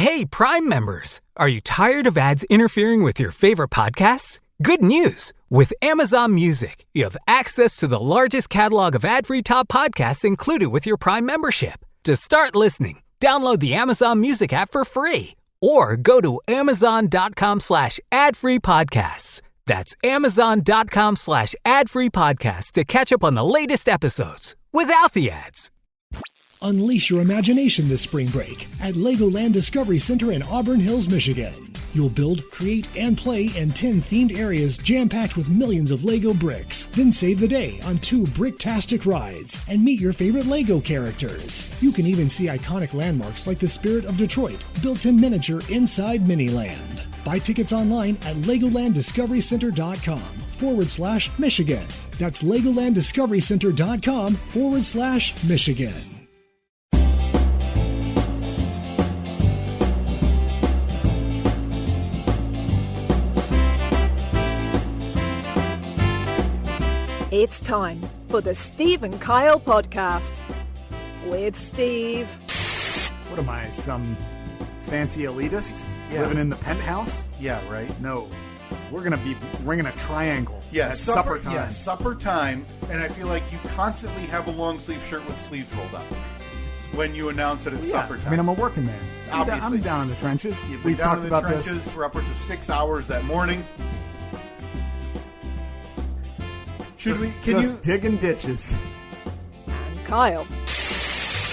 Hey, Prime members! Are you tired of ads interfering with your favorite podcasts? Good news! With Amazon Music, you have access to the largest catalog of ad-free top podcasts included with your Prime membership. To start listening, download the Amazon Music app for free or go to amazon.com/ad-free podcasts. That's amazon.com/ad-free podcasts to catch up on the latest episodes without the ads. Unleash your imagination this spring break at Legoland Discovery Center in Auburn Hills, Michigan. You'll build, create, and play in 10 themed areas jam-packed with millions of Lego bricks. Then save the day on 2 bricktastic rides and meet your favorite Lego characters. You can even see iconic landmarks like the Spirit of Detroit, built in miniature inside Miniland. Buy tickets online at LegolandDiscoveryCenter.com/Michigan. That's LegolandDiscoveryCenter.com/Michigan. It's time for the Steve and Kyle podcast with Steve. What am I, some fancy elitist living in the penthouse? Yeah, right. No, we're going to be ringing a triangle at supper supper time. Yeah, supper time, and I feel like you constantly have a long sleeve shirt with sleeves rolled up when you announce it at supper time. I mean, I'm a working man. Obviously. I'm down in the trenches. We've talked about trenches this for upwards of 6 hours that morning. Digging ditches. And Kyle.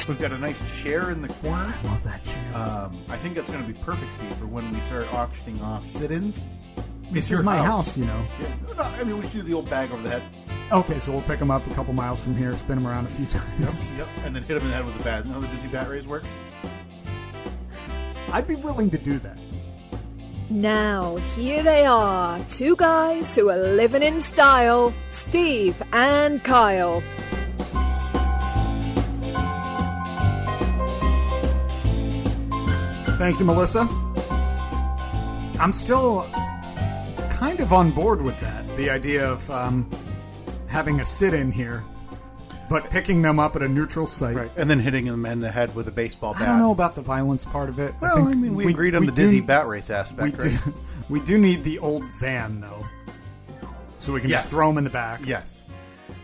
We've got a nice chair in the corner. I love that chair. I think that's going to be perfect, Steve, for when we start auctioning off sit-ins. This is my house, you know. Yeah. No, I mean, we should do the old bag over the head. Okay, so we'll pick them up a couple miles from here, spin them around a few times. Yep. And then hit them in the head with the bat. You know how the Dizzy Bat Rays works? I'd be willing to do that. Now, here they are, 2 guys who are living in style, Steve and Kyle. Thank you, Melissa. I'm still kind of on board with that. The idea of having a sit-in here, but picking them up at a neutral site. Right. And then hitting them in the head with a baseball bat. I don't know about the violence part of it. Well, I mean, we agreed on the Dizzy Bat Race aspect, right? We do need the old van, though. So we can just throw them in the back. Yes.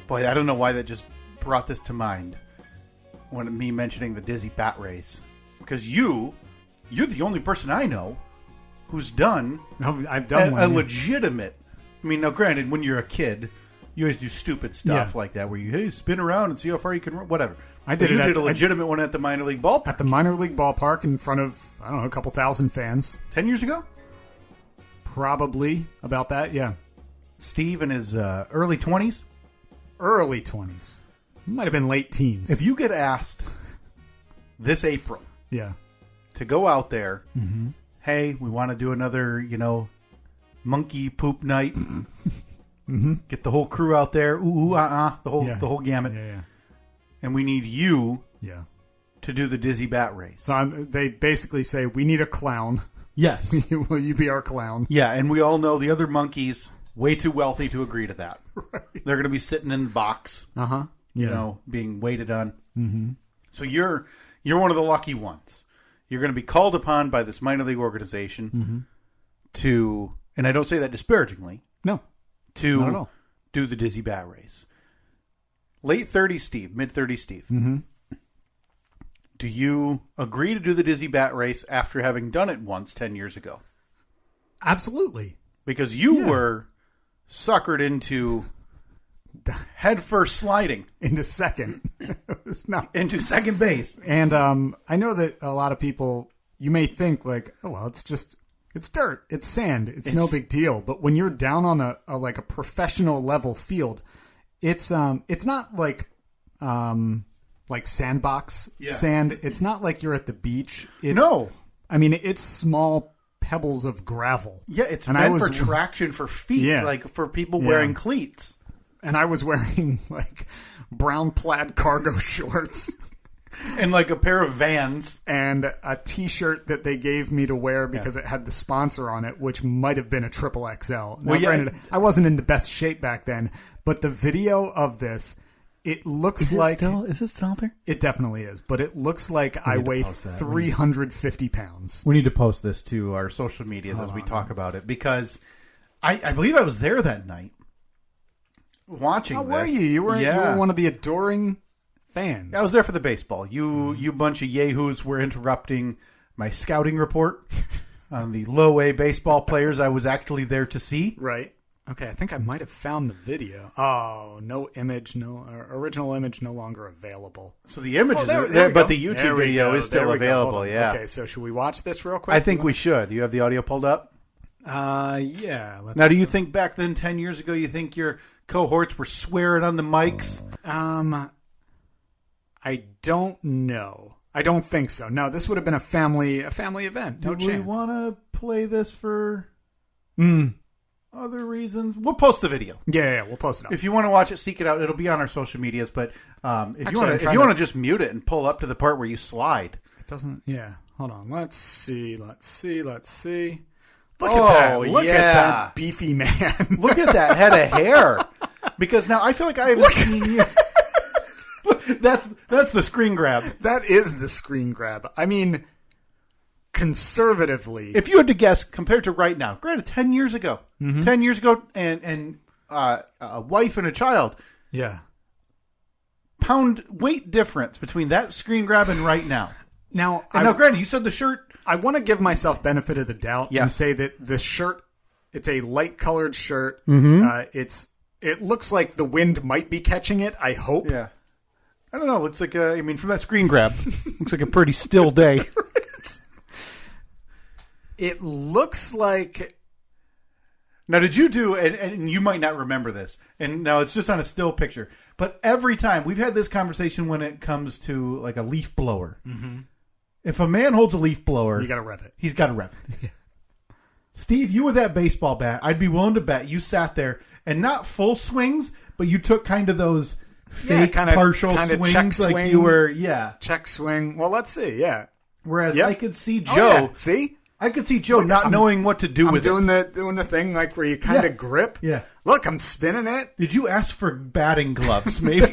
Boy, I don't know why that just brought this to mind when me mentioning the Dizzy Bat Race. Because you're the only person I know who's done I've done a legitimate... I mean, now granted, when you're a kid, you always do stupid stuff like that, where you spin around and see how far you can run, whatever. I did a legitimate one at the minor league ballpark. At the minor league ballpark in front of, I don't know, a couple thousand fans. 10 years ago? Probably about that, yeah. Steve in his early 20s? Early 20s. Might have been late teens. If you get asked this April to go out there, hey, we want to do another, monkey poop night. Get the whole crew out there. The whole gamut. Yeah. And we need you to do the Dizzy Bat Race. So they basically say, we need a clown. Yes. Will you be our clown? Yeah, and we all know the other monkeys way too wealthy to agree to that. Right. They're going to be sitting in the box, being waited on. Mm-hmm. So you're one of the lucky ones. You're going to be called upon by this minor league organization to, and I don't say that disparagingly. No. To do the Dizzy Bat Race. Late 30s Steve, mid 30s Steve. Mm-hmm. Do you agree to do the Dizzy Bat Race after having done it once 10 years ago? Absolutely. Because you were suckered into headfirst sliding. Into second. Into second base. And I know that a lot of people, you may think like, oh, well, it's dirt. It's sand. It's no big deal. But when you're down on a professional level field, it's not like sandbox sand. It's not like you're at the beach. No. I mean, it's small pebbles of gravel. Yeah, it's meant for traction for feet, like for people wearing cleats. And I was wearing like brown plaid cargo shorts. And like a pair of Vans. And a T-shirt that they gave me to wear because it had the sponsor on it, which might have been a XXL. Now, granted, I wasn't in the best shape back then, but the video of this It looks like... Is it still out there? It definitely is, but it looks like I weigh 350 pounds. We need to post this to our social medias as we talk about it, because I believe I was there that night watching this. How were you? You were one of the adoring fans. I was there for the baseball. You bunch of yahoos were interrupting my scouting report on the low-A baseball players I was actually there to see. Right. Okay, I think I might have found the video. Oh, no image, original image no longer available. So the image is there, but the YouTube video is still available, yeah. Okay, so should we watch this real quick? I think we should. Do you have the audio pulled up? Yeah. Now, do you think back then, 10 years ago, you think your cohorts were swearing on the mics? I don't know. I don't think so. No, this would have been a family event. No chance. Do we want to play this for... other reasons? We'll post the video. Yeah, we'll post it up. If you want to watch it, seek it out. It'll be on our social medias. But if you want to just mute it and pull up to the part where you slide. It doesn't... Yeah. Hold on. Let's see. Look at that beefy man. Look at that head of hair. Because now I feel like I haven't seen you. That's the screen grab. That is the screen grab. I mean... Conservatively, if you had to guess, compared to right now, granted, 10 years ago, and a wife and a child, pound weight difference between that screen grab and right now. Now, granted, you said the shirt. I want to give myself benefit of the doubt and say that the shirt, it's a light colored shirt. It looks like the wind might be catching it. I hope. Yeah, I don't know. It looks like from that screen grab, looks like a pretty still day. It looks like... Now, did you do, and you might not remember this, and now it's just on a still picture, but every time, we've had this conversation when it comes to like a leaf blower. If a man holds a leaf blower... You got to rev it. He's got to rev it. Steve, you with that baseball bat, I'd be willing to bet you sat there, and not full swings, but you took kind of those fake partial swings. Check like swing, you were, check swing. Well, let's see, Whereas I could see Joe... See? I could see Joe not knowing what to do with it. Doing the thing like where you kind of grip. Yeah. Look, I'm spinning it. Did you ask for batting gloves? Maybe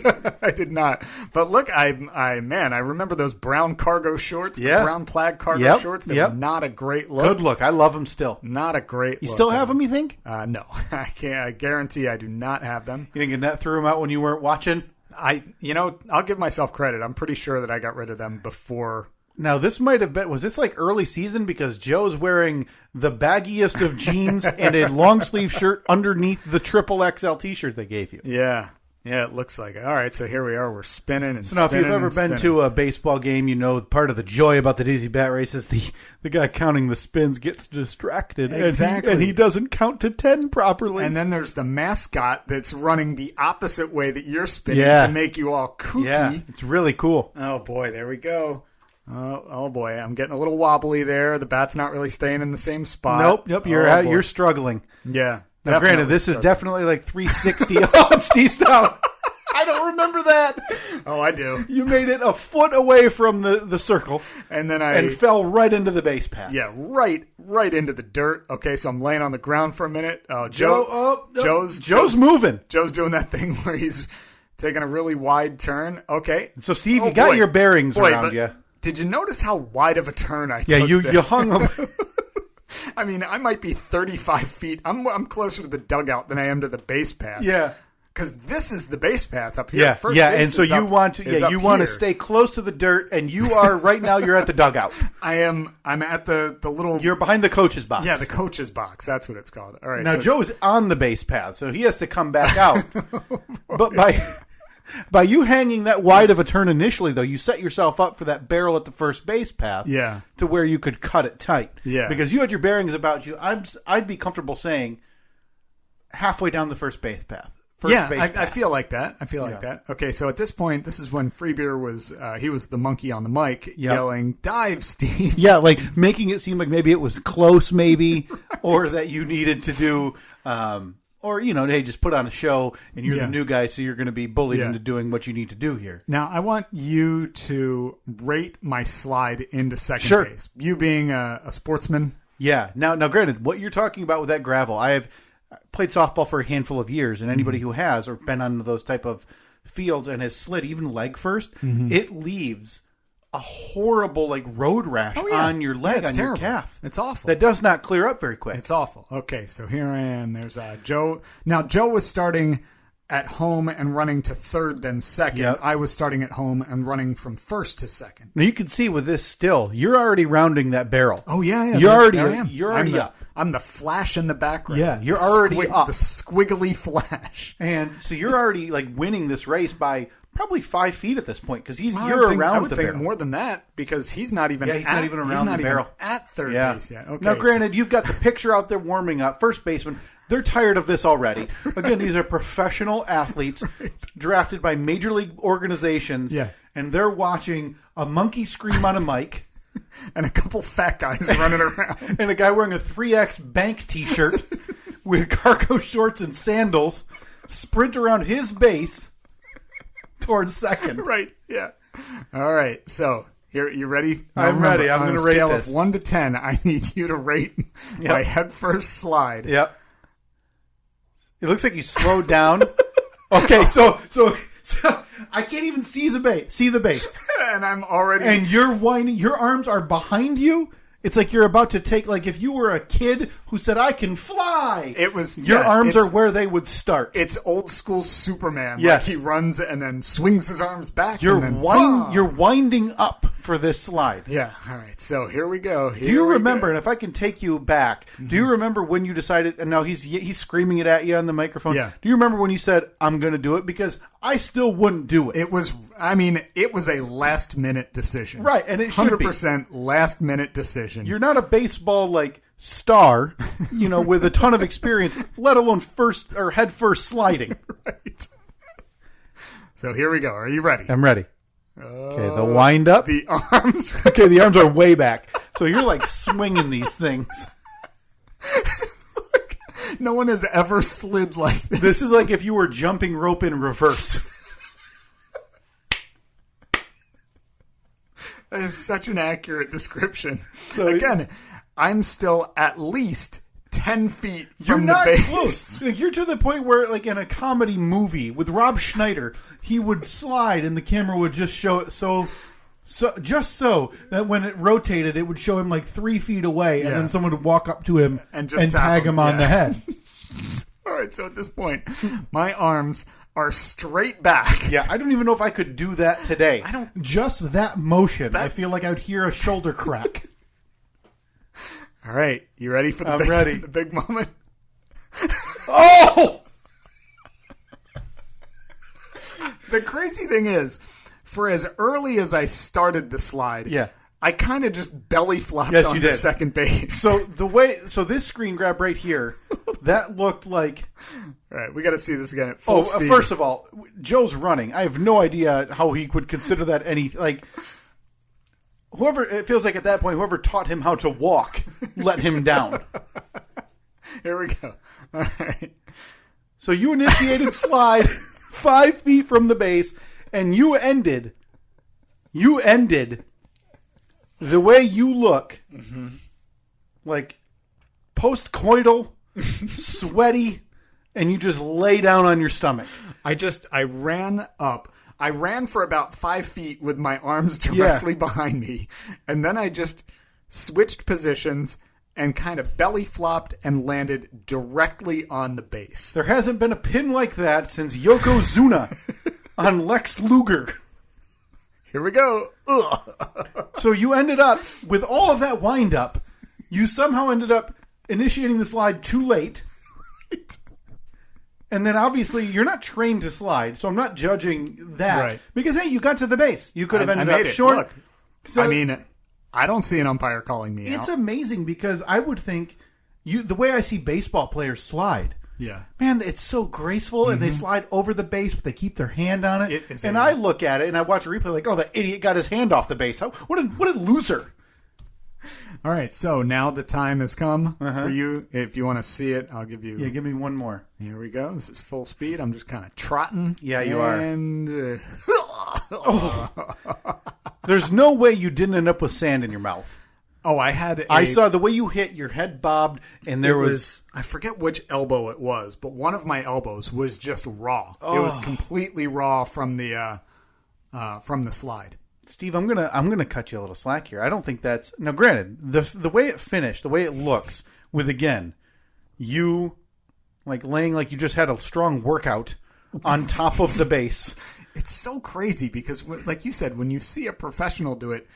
I did not. But look, I remember those brown cargo shorts, the brown plaid cargo shorts. They were not a great look. Good look. I love them still. Not a great look. You still have them, you think? No, I can't. I guarantee I do not have them. You think Annette threw them out when you weren't watching? I'll give myself credit. I'm pretty sure that I got rid of them before. Now, this might have been... Was this like early season? Because Joe's wearing the baggiest of jeans and a long-sleeve shirt underneath the XXL T-shirt they gave you. Yeah, it looks like it. All right, so here we are. We're spinning and spinning. So now, if you've ever been to a baseball game, you know part of the joy about the Dizzy Bat Race is the guy counting the spins gets distracted. Exactly. And he doesn't count to 10 properly. And then there's the mascot that's running the opposite way that you're spinning to make you all kooky. Yeah, it's really cool. Oh, boy, there we go. Oh boy, I'm getting a little wobbly there. The bat's not really staying in the same spot. Nope. You're struggling. Yeah. Now, granted, this is definitely like 360 on Steve Stout. I don't remember that. Oh, I do. You made it a foot away from the circle, and then fell right into the base path. Yeah, right into the dirt. Okay, so I'm laying on the ground for a minute. Joe's moving. Joe's doing that thing where he's taking a really wide turn. Okay. So Steve, you got your bearings around you. Did you notice how wide of a turn I took? Yeah, you hung them. I mean, I might be 35 feet. I'm closer to the dugout than I am to the base path. Yeah. Because this is the base path up here. Yeah, First and so you want to stay close to the dirt, and you are right now. You're at the dugout. I'm at the little. You're behind the coach's box. Yeah, the coach's box. That's what it's called. All right. Now Joe's on the base path, so he has to come back out. But by you hanging that wide of a turn initially, though, you set yourself up for that barrel at the first base path. Yeah. To where you could cut it tight. Yeah. Because you had your bearings about you. I'd be comfortable saying halfway down the first base path. I feel like that. That. Okay, so at this point, this is when Freebeer was he was the monkey on the mic yelling, "Dive, Steve!" Yeah, like making it seem like maybe it was close, or that you needed to do. Or, hey, just put on a show, and you're the new guy, so you're going to be bullied into doing what you need to do here. Now, I want you to rate my slide into second base. You being a sportsman. Yeah. Now, granted, what you're talking about with that gravel, I have played softball for a handful of years, and anybody who has or been on those type of fields and has slid even leg first, it leaves a horrible like road rash on your leg, on your calf. It's awful. That does not clear up very quick. It's awful. Okay, so here I am. There's Joe. Now, Joe was starting at home and running to third, then second. Yep. I was starting at home and running from first to second. Now you can see with this still, you're already rounding that barrel. Oh yeah. You're already up. I'm the flash in the background. Yeah, you're already up. The squiggly flash. And so you're already like winning this race by probably 5 feet at this point because you're around the barrel. I would think more than that because he's not even. He's not even around the barrel at third base yet. Okay. Now, granted, you've got the picture out there warming up. First baseman. They're tired of this already. Again, these are professional athletes drafted by major league organizations, and they're watching a monkey scream on a mic. And a couple fat guys running around. And a guy wearing a 3X bank t-shirt with cargo shorts and sandals sprint around his base towards second. Right, yeah. All right, so... Here, you ready? I'm ready. I'm going to rate this. On a scale of 1 to 10, I need you to rate my head first slide. Yep. It looks like you slowed down. Okay, so I can't even see the base. And I'm already... And you're whining. Your arms are behind you. It's like you're about to take... Like if you were a kid who said, I can fly. It was... Your arms are where they would start. It's old school Superman. Yes. Like he runs and then swings his arms back. You're and then, you're winding up for this slide. Yeah. All right. So here we go. Do you remember, and if I can take you back, do you remember when you decided, and now he's screaming it at you on the microphone. Yeah. Do you remember when you said, I'm going to do it? Because I still wouldn't do it. It was a last minute decision. Right. And it should be. 100% last minute decision. You're not a baseball star, with a ton of experience, let alone head first sliding. Right. So here we go. Are you ready? I'm ready. Okay, the wind up. The arms. Okay, the arms are way back. So you're swinging these things. No one has ever slid like this. This is like if you were jumping rope in reverse. That is such an accurate description. So again, I'm still at least 10 feet from the base. You're not close. You're to the point where, in a comedy movie with Rob Schneider, he would slide and the camera would just show it so that when it rotated, it would show him 3 feet away, and then someone would walk up to him and tag him on the head. All right, so at this point, my arms are straight back. Yeah, I don't even know if I could do that today. Just that motion. I feel like I would hear a shoulder crack. All right, you ready for the big moment? Oh! The crazy thing is, for as early as I started the slide, I kind of just belly flopped on the second base. So this screen grab right here, that looked like... All right, we got to see this again at full speed. First of all, Joe's running. I have no idea how he would consider that any... Whoever, it feels like at that point, whoever taught him how to walk let him down. Here we go. All right. So you initiated slide 5 feet from the base, and you ended the way you look, post-coital, sweaty, and you just lay down on your stomach. I ran up. I ran for about 5 feet with my arms directly behind me, and then I just switched positions and kind of belly flopped and landed directly on the base. There hasn't been a pin like that since Yokozuna on Lex Luger. Here we go. So you ended up, with all of that wind up, you somehow ended up initiating the slide too late. Right. And then obviously you're not trained to slide, so I'm not judging that. Right. Because, hey, you got to the base. You could have ended up short. Look, so, I don't see an umpire calling me out. It's amazing because I would think, the way I see baseball players slide, man, it's so graceful, and they slide over the base, but they keep their hand on it. And I look at it, and I watch a replay like, oh, that idiot got his hand off the base. What a loser. All right, so now the time has come for you. If you want to see it, I'll give you... Yeah, give me one more. Here we go. This is full speed. I'm just kind of trotting. Yeah, you are. And... There's no way you didn't end up with sand in your mouth. Oh, I saw the way you hit, your head bobbed, and there was... I forget which elbow it was, but one of my elbows was just raw. Oh. It was completely raw from the slide. Steve, I'm gonna cut you a little slack here. I don't think that's... Now, granted, the way it finished, the way it looks, with, again, you like laying like you just had a strong workout on top of the base. It's so crazy because, like you said, when you see a professional do it,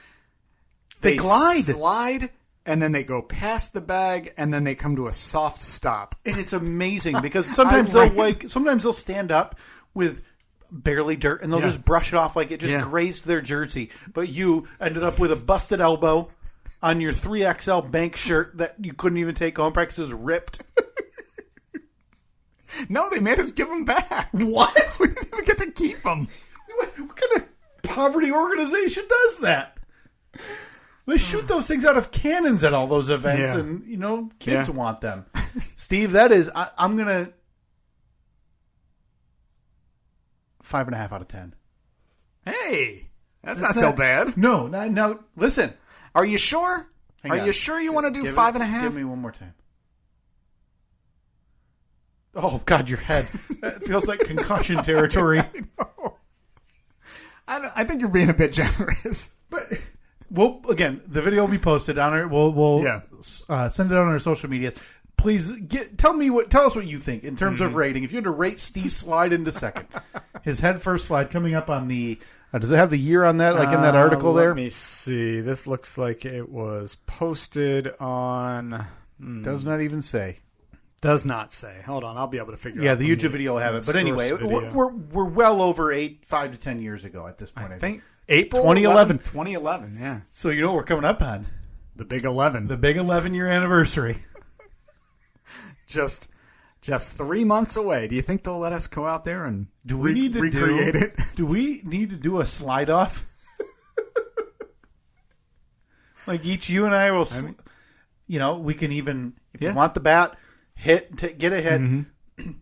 they slide, and then they go past the bag, and then they come to a soft stop. And it's amazing because sometimes they'll stand up with barely dirt, and they'll just brush it off like it just grazed their jersey. But you ended up with a busted elbow on your 3XL bank shirt that you couldn't even take home because it was ripped. No, they made us give them back. What? We didn't even get to keep them. What kind of poverty organization does that? They shoot those things out of cannons at all those events, and, kids want them. Steve, that is... I'm going to... 5.5 out of 10. Hey! That's not so bad. No, now, listen. Are you sure? Are you sure you want to do 5.5? Give me one more time. Oh, God, your head. That feels like concussion territory. I know. I think you're being a bit generous. But... Well, again, the video will be posted on our. We'll send it on our social medias. Please tell us what you think in terms of rating. If you had to rate Steve's slide into second, his head first slide coming up on the. Does it have the year on that? Like in that article there? Let me see. This looks like it was posted on. Does not even say. Does not say. Hold on, I'll be able to figure out. Yeah, the YouTube video will have it. But anyway, we're well over 5 to 10 years ago at this point. I think. April 2011. 2011, yeah. So you know what we're coming up on? The big 11. The big 11-year anniversary. Just 3 months away. Do you think they'll let us go out there and recreate it? Do we need to do a slide off? Like each you and I will, we can even, if you want the bat, get a hit. Mm-hmm.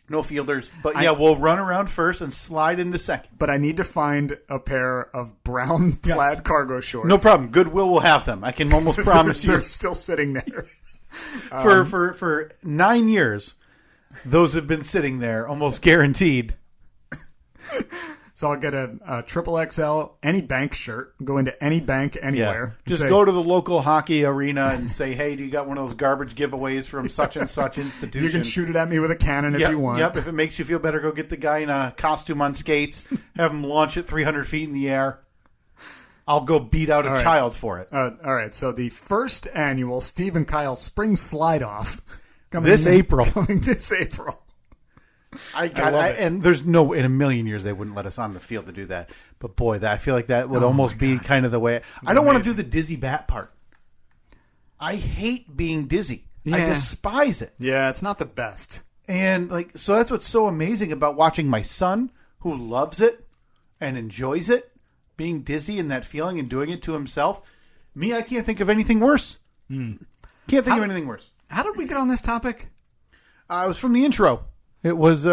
No fielders, but we'll run around first and slide into second. But I need to find a pair of brown plaid cargo shorts. No problem. Goodwill will have them. I can almost promise you. They're still sitting there. For 9 years, those have been sitting there, almost guaranteed. So I'll get a triple XL, any bank shirt, go into any bank anywhere. Yeah. Just go to the local hockey arena and say, hey, do you got one of those garbage giveaways from such and such institution? You can shoot it at me with a cannon if you want. Yep, if it makes you feel better, go get the guy in a costume on skates, have him launch it 300 feet in the air. I'll go beat out a child for it. All right, so the first annual Steve and Kyle Spring Slide Off. Coming this April. I love it. And there's in a million years they wouldn't let us on the field to do that. But boy, I feel like that would almost be kind of the way. I don't want to do the dizzy bat part. I hate being dizzy. Yeah. I despise it. Yeah, it's not the best. And so that's what's so amazing about watching my son, who loves it and enjoys it, being dizzy and that feeling and doing it to himself. Me, I can't think of anything worse. Can't think of anything worse. How did we get on this topic? It was from the intro. It was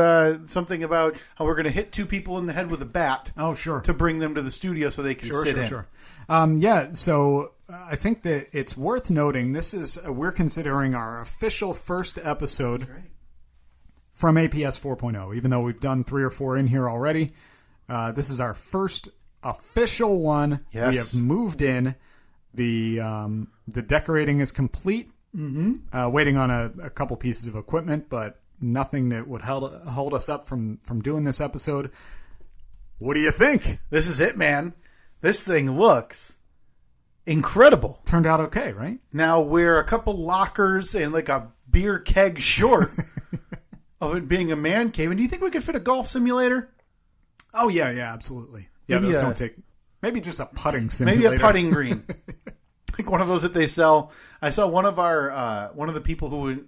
something about how we're going to hit two people in the head with a bat. Oh, sure. To bring them to the studio so they can sit in. Sure. So I think that it's worth noting we're considering our official first episode from APS 4.0. Even though we've done 3 or 4 in here already, this is our first official one. Yes. We have moved in. The decorating is complete. Mm-hmm. Waiting on a couple pieces of equipment, but nothing that would hold us up from doing this episode. What do you think? This is it, man. This thing looks incredible. Turned out okay, right? Now we're a couple lockers and like a beer keg short of it being a man cave. And do you think we could fit a golf simulator? Oh, yeah, absolutely. Yeah, maybe those don't take... Maybe just a putting simulator. Maybe a putting green. Like one of those that they sell. I saw one of the people who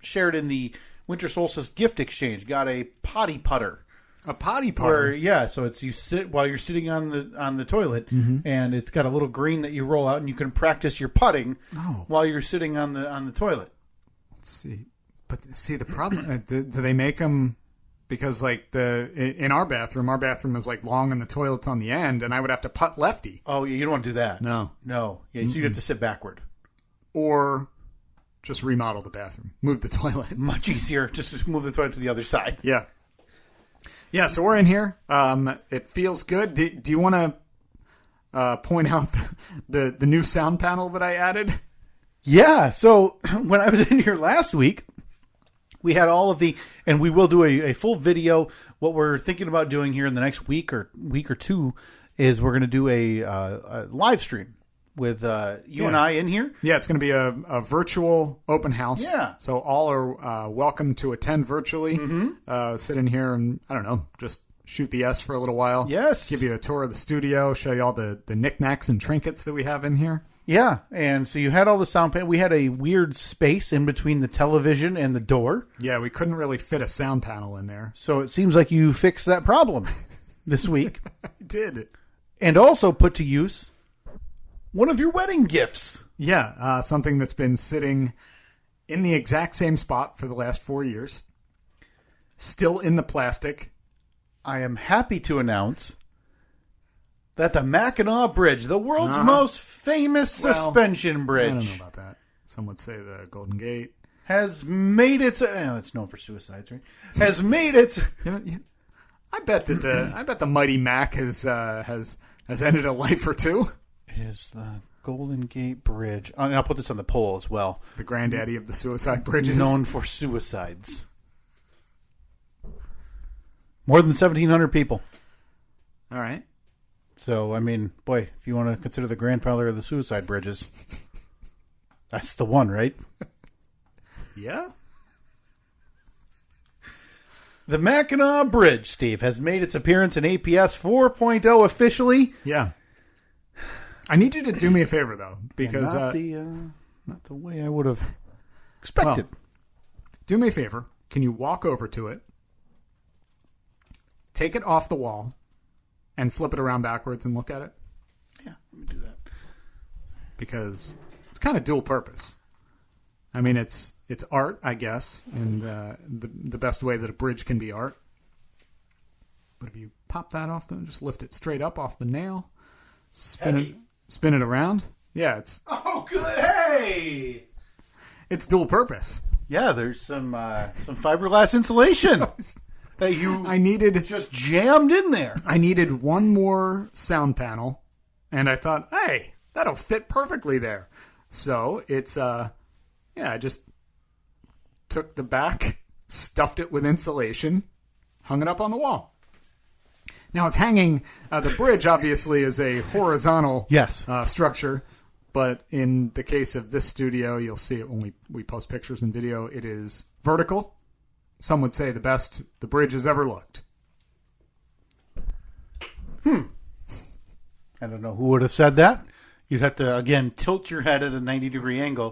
shared in the Winter Solstice gift exchange got a potty putter. A potty putter? So it's you sit while you're sitting on the toilet, and it's got a little green that you roll out, and you can practice your putting while you're sitting on the toilet. Let's see. But see, the problem, do they make them because like in our bathroom is like long and the toilet's on the end, and I would have to putt lefty. Oh, you don't want to do that. No. Yeah, so you have to sit backward. Or just remodel the bathroom. Move the toilet. Much easier. Just move the toilet to the other side. Yeah. Yeah, so we're in here. It feels good. Do you want to point out the new sound panel that I added? Yeah, so when I was in here last week, we had all of and we will do a full video. What we're thinking about doing here in the next week or two is we're going to do a live stream with you and I in here. Yeah, it's going to be a virtual open house. Yeah. So all are welcome to attend virtually. Sit in here and, I don't know, just shoot the S for a little while. Yes. Give you a tour of the studio, show you all the knickknacks and trinkets that we have in here. Yeah, and so you had all the sound panel. We had a weird space in between the television and the door. Yeah, we couldn't really fit a sound panel in there. So it seems like you fixed that problem this week. I did. And also put to use one of your wedding gifts. Yeah, something that's been sitting in the exact same spot for the last 4 years. Still in the plastic. I am happy to announce that the Mackinac Bridge, the world's most famous suspension bridge. I don't know about that. Some would say the Golden Gate. Has made its... it's known for suicides, right? Has made its... I bet the mighty Mac has ended a life or two. Is the Golden Gate Bridge... And I'll put this on the poll as well. The granddaddy of the suicide bridges. Known for suicides. More than 1,700 people. All right. So, I mean, boy, if you want to consider the grandfather of the suicide bridges, that's the one, right? Yeah. The Mackinac Bridge, Steve, has made its appearance in APS 4.0 officially. Yeah. I need you to do me a favor, though, because not the way I would have expected. Well, do me a favor. Can you walk over to it, take it off the wall, and flip it around backwards and look at it? Yeah, let me do that. Because it's kind of dual purpose. I mean, it's art, I guess, and the best way that a bridge can be art. But if you pop that off, then just lift it straight up off the nail, spin it around. Yeah, it's... Oh, good! Hey! It's dual purpose. Yeah, there's some fiberglass insulation. That I needed just jammed in there. I needed one more sound panel, and I thought, hey, that'll fit perfectly there. So it's I just took the back, stuffed it with insulation, hung it up on the wall. Now it's hanging. The bridge obviously is a horizontal structure, but in the case of this studio, you'll see it when we post pictures and video. It is vertical. Some would say the best the bridge has ever looked. I don't know who would have said that. You'd have to, again, tilt your head at a 90-degree angle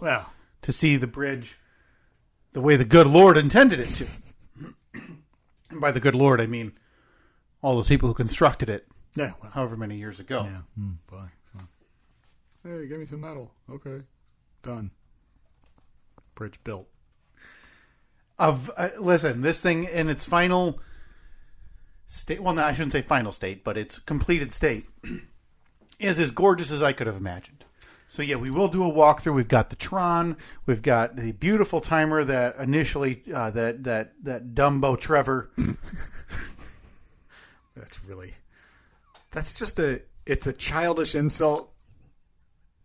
to see the bridge the way the good Lord intended it to. And by the good Lord, I mean all those people who constructed it however many years ago. Yeah. Boy. Hey, give me some metal. Okay. Done. Bridge built. Listen, this thing in its final state, well, no, I shouldn't say final state, but its completed state is as gorgeous as I could have imagined. So yeah, we will do a walkthrough. We've got the Tron, we've got the beautiful timer that initially that Dumbo Trevor. That's just it's a childish insult,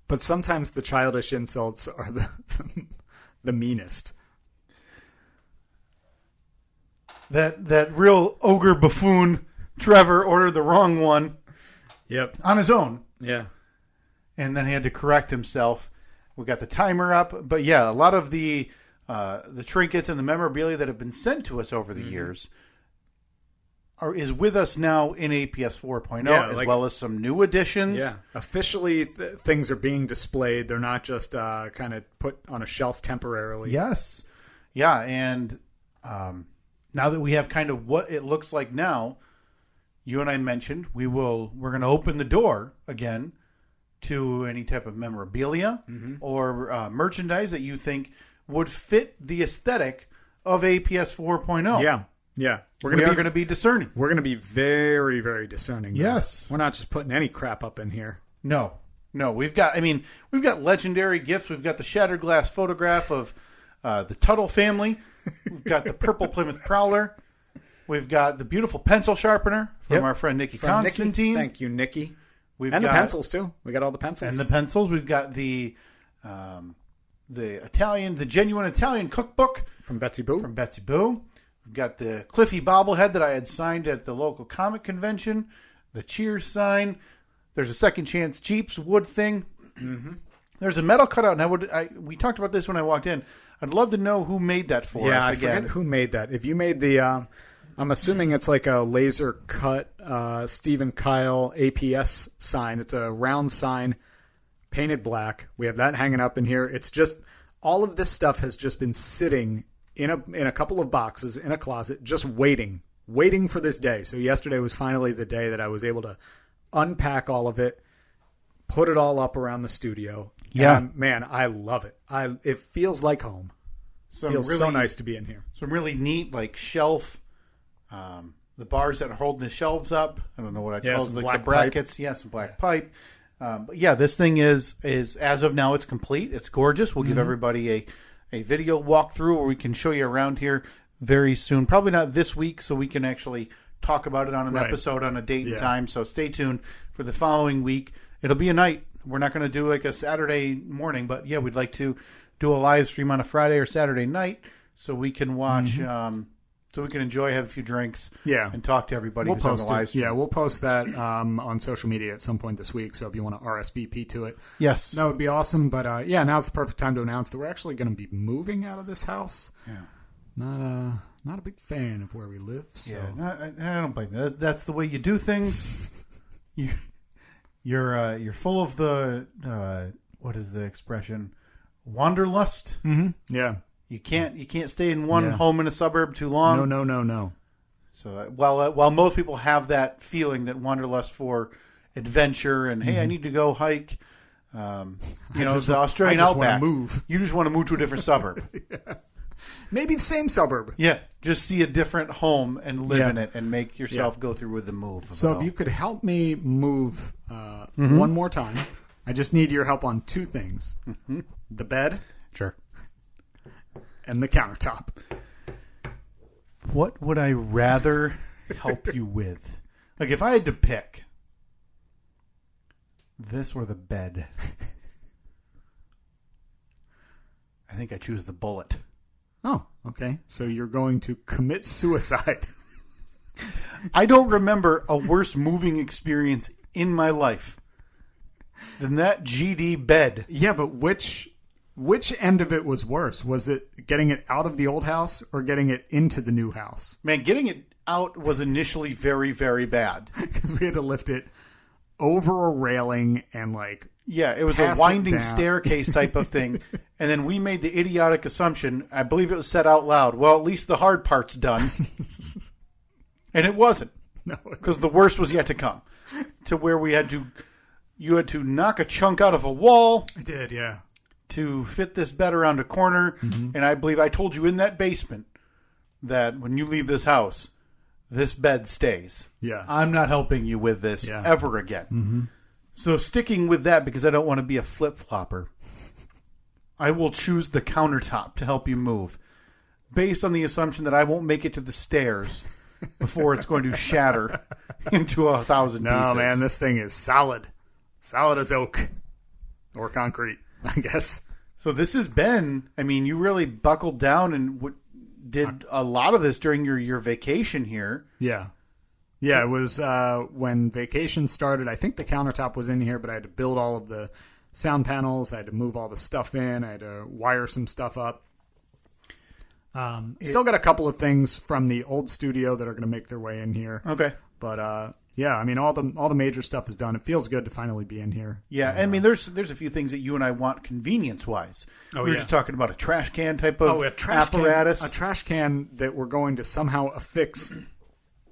but sometimes the childish insults are the meanest. That real ogre buffoon Trevor ordered the wrong one. Yep. On his own. Yeah. And then he had to correct himself. We got the timer up. But yeah, a lot of the trinkets and the memorabilia that have been sent to us over the years is with us now in APS 4.0, as well as some new additions. Yeah. Officially, things are being displayed. They're not just kind of put on a shelf temporarily. Yes. Yeah, and... now that we have kind of what it looks like now, you and I mentioned we're going to open the door again to any type of memorabilia or merchandise that you think would fit the aesthetic of APS 4.0. Yeah. Yeah. We are going to be discerning. We're going to be very, very discerning. Yes. We're not just putting any crap up in here. No. We've got legendary gifts. We've got the shattered glass photograph of the Tuttle family. We've got the purple Plymouth Prowler. We've got the beautiful pencil sharpener from our friend Nikki Constantine. Thank you, Nikki. The pencils too. We got all the pencils. And the pencils. We've got the genuine Italian cookbook from Betsy Boo. We've got the Cliffy bobblehead that I had signed at the local comic convention. The Cheers sign. There's a Second Chance Jeeps wood thing. Mm-hmm. There's a metal cutout. And we talked about this when I walked in. I'd love to know who made that for us. Yeah, I forget who made that. If you made the, I'm assuming it's like a laser cut Stephen Kyle APS sign. It's a round sign, painted black. We have that hanging up in here. It's just all of this stuff has just been sitting in a couple of boxes in a closet, just waiting for this day. So yesterday was finally the day that I was able to unpack all of it, put it all up around the studio. Yeah, and, man, I love it. It feels like home. Feels so nice to be in here. Some really neat like shelf. The bars that are holding the shelves up. I don't know what I call them, like the brackets. Yeah, some black pipe. But yeah, this thing is as of now it's complete. It's gorgeous. We'll give everybody a video walkthrough where we can show you around here very soon. Probably not this week, so we can actually talk about it on an episode on a date and time. So stay tuned for the following week. It'll be a night. We're not going to do like a Saturday morning, but yeah, we'd like to do a live stream on a Friday or Saturday night so we can watch, so we can enjoy, have a few drinks, and talk to everybody who's on the live stream. Yeah, we'll post that on social media at some point this week. So if you want to RSVP to it, yes, that would be awesome. But now's the perfect time to announce that we're actually going to be moving out of this house. Yeah, not a big fan of where we live. So. Yeah, I don't blame you. That's the way you do things. You're full of the what is the expression? Wanderlust. Mm-hmm. Yeah. You can't stay in one home in a suburb too long. No. So while most people have that feeling, that wanderlust for adventure and hey, I need to go hike, the Australian outback. You just want to move to a different suburb. Yeah. Maybe the same suburb. Yeah, just see a different home and live in it and make yourself go through with the move. So if you could help me move one more time, I just need your help on two things. Mm-hmm. The bed. Sure. And the countertop. What would I rather help you with? Like if I had to pick this or the bed, I think I choose the bullet. Oh, okay. So you're going to commit suicide. I don't remember a worse moving experience in my life than that GD bed. Yeah, but which end of it was worse? Was it getting it out of the old house or getting it into the new house? Man, getting it out was initially very, very bad. Because we had to lift it over a railing and it was a winding staircase type of thing. And then we made the idiotic assumption, I believe it was said out loud, well, at least the hard part's done. And it wasn't. No. Because the worst was yet to come. To where you had to knock a chunk out of a wall. I did, yeah. To fit this bed around a corner. Mm-hmm. And I believe I told you in that basement that when you leave this house, this bed stays. Yeah. I'm not helping you with this ever again. Mm-hmm. So sticking with that because I don't want to be a flip-flopper, I will choose the countertop to help you move based on the assumption that I won't make it to the stairs before it's going to shatter into 1,000 pieces. No, man, this thing is solid. Solid as oak. Or concrete, I guess. So this has been, you really buckled down and did a lot of this during your vacation here. Yeah. Yeah, it was when vacation started. I think the countertop was in here, but I had to build all of the sound panels. I had to move all the stuff in. I had to wire some stuff up. Still got a couple of things from the old studio that are going to make their way in here. Okay. But all the major stuff is done. It feels good to finally be in here. Yeah, there's a few things that you and I want convenience-wise. We were just talking about a trash can type of apparatus. A trash can that we're going to somehow affix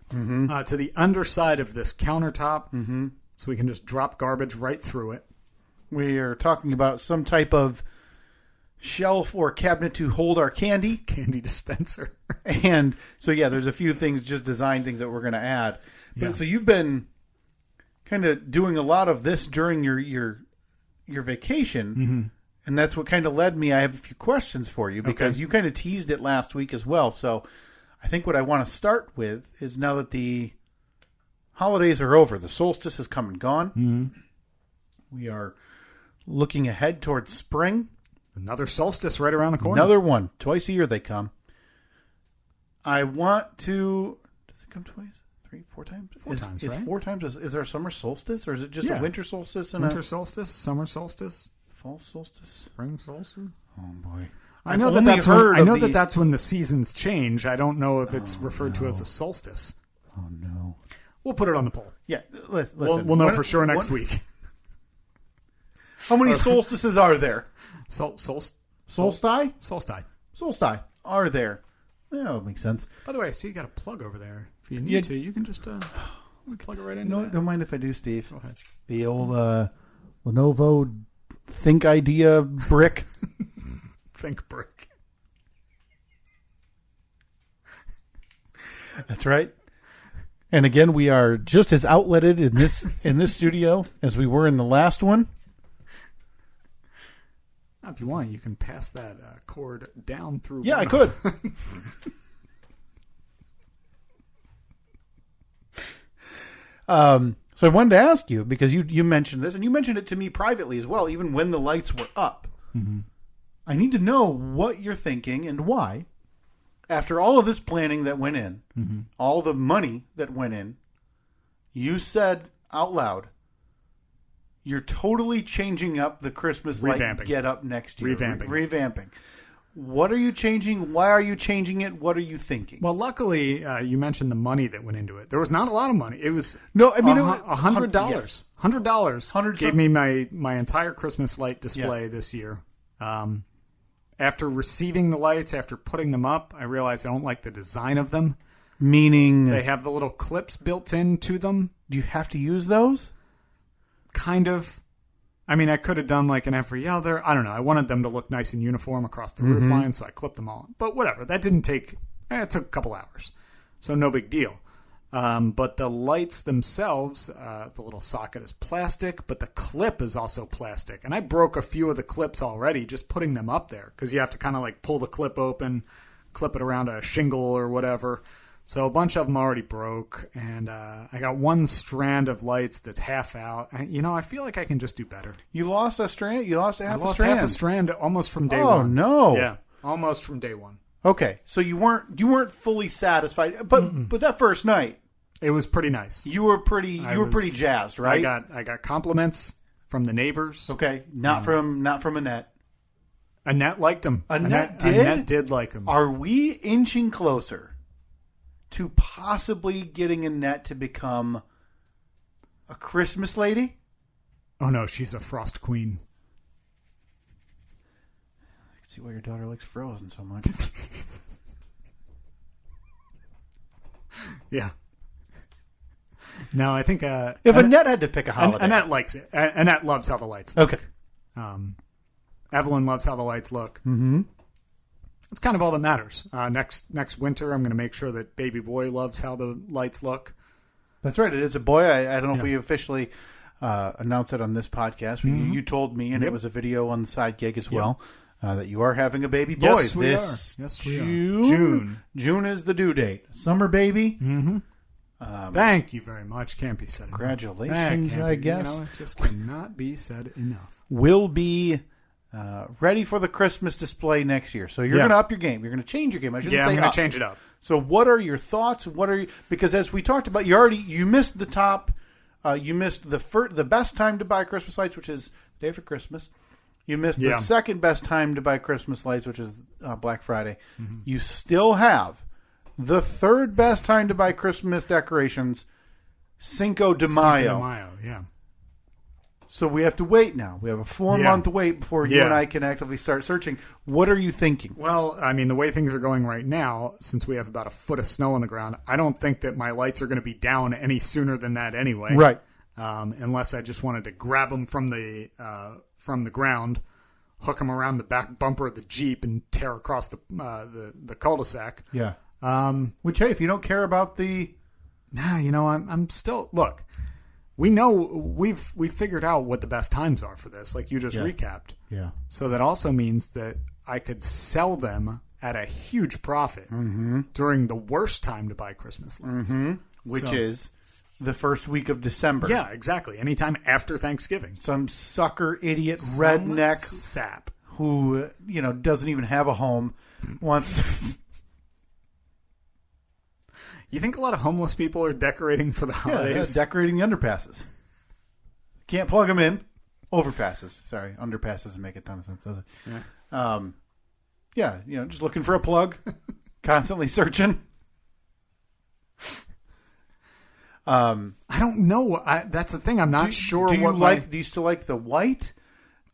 to the underside of this countertop so we can just drop garbage right through it. We are talking about some type of shelf or cabinet to hold our candy. Candy dispenser. And so, yeah, there's a few things, just design things that we're going to add. But so you've been kind of doing a lot of this during your vacation, and that's what kind of led me. I have a few questions for you because you kind of teased it last week as well. So I think what I want to start with is, now that the holidays are over, the solstice has come and gone. We are looking ahead towards spring. Another solstice right around the corner. Another one. Twice a year they come. I want to... Does it come twice? 3, 4 times? 4 times, is right? 4 times. Is there a summer solstice, or is it just a winter solstice? And winter solstice, summer solstice, fall solstice, spring solstice? Oh, boy. I know that's when the seasons change. I don't know if it's referred to as a solstice. Oh, no. We'll put it on the poll. Yeah, listen. We'll know for sure next week. How many solstices are there? Solstice are there? Yeah, that makes sense. By the way, I see you got a plug over there. If you need to, you can just plug it right in. No, don't mind if I do, Steve. Go ahead. The old Lenovo Think Idea brick. Think brick. That's right. And again, we are just as outletted in this studio as we were in the last one. If you want, you can pass that cord down through. Yeah, I could. So I wanted to ask you, because you mentioned this, and you mentioned it to me privately as well, even when the lights were up. I need to know what you're thinking and why. After all of this planning that went in, all the money that went in, you said out loud, you're totally changing up the Christmas light get up next year. Revamping. What are you changing? Why are you changing it? What are you thinking? Well, luckily, you mentioned the money that went into it. There was not a lot of money. It was $100. Yes. $100 gave me my entire Christmas light display this year. After receiving the lights, after putting them up, I realized I don't like the design of them. Meaning? They have the little clips built into them. Do you have to use those? Kind of. I mean, I could have done like an every other. I don't know. I wanted them to look nice and uniform across the roof line, so I clipped them all. But whatever. That didn't take... It took a couple hours. So no big deal. But the lights themselves, the little socket is plastic, but the clip is also plastic. And I broke a few of the clips already just putting them up there, because you have to kind of like pull the clip open, clip it around a shingle or whatever. So a bunch of them already broke, and I got one strand of lights that's half out. And, I feel like I can just do better. You lost a strand? You lost half a strand? I lost half a strand almost from day one. Oh, no. Yeah, almost from day one. Okay, so you weren't fully satisfied, but that first night, it was pretty nice. You were pretty jazzed, right? I got compliments from the neighbors. Okay, not from Annette. Annette liked them. Annette did? Annette did like them. Are we inching closer to possibly getting Annette to become a Christmas lady? Oh no, she's a frost queen. I can see why your daughter likes Frozen so much. Yeah. No, I think... if Annette had to pick a holiday... Annette likes it. Annette loves how the lights look. Okay. Evelyn loves how the lights look. Mm-hmm. It's kind of all that matters. Next winter, I'm going to make sure that baby boy loves how the lights look. That's right. It is a boy. I don't know if we officially announced it on this podcast. You told me, and it was a video on the side gig as well, that you are having a baby boy. Yes, we are. Yes, we are. June is the due date. Summer baby. Mm-hmm. Thank you very much. Can't be said enough. Congratulations, I guess. It just cannot be said enough. Will be ready for the Christmas display next year. So you're going to up your game. You're going to change your game. I shouldn't say I'm going to change it up. So what are your thoughts? Because as we talked about, you missed the top. You missed the best time to buy Christmas lights, which is the day after Christmas. You missed the second best time to buy Christmas lights, which is Black Friday. Mm-hmm. You still have the third best time to buy Christmas decorations, Cinco de Mayo. Yeah. So we have to wait now. We have a 4-month wait before you and I can actively start searching. What are you thinking? Well, I mean, the way things are going right now, since we have about a foot of snow on the ground, I don't think that my lights are going to be down any sooner than that anyway. Right. Unless I just wanted to grab them from the ground, hook them around the back bumper of the Jeep and tear across the cul-de-sac. Yeah. Which, hey, if you don't care about the... Nah, I'm still... Look, we know we've figured out what the best times are for this, like you just recapped. Yeah. So that also means that I could sell them at a huge profit during the worst time to buy Christmas lights. Which is the first week of December. Yeah, exactly. Anytime after Thanksgiving. Some sucker idiot redneck sap who, doesn't even have a home wants... You think a lot of homeless people are decorating for the holidays? Yeah, decorating the underpasses. Can't plug them in. Overpasses. Sorry, underpasses doesn't make a ton of sense, does it? Yeah. Just looking for a plug. Constantly searching. I don't know. That's the thing. I'm not sure. Do you still like the white?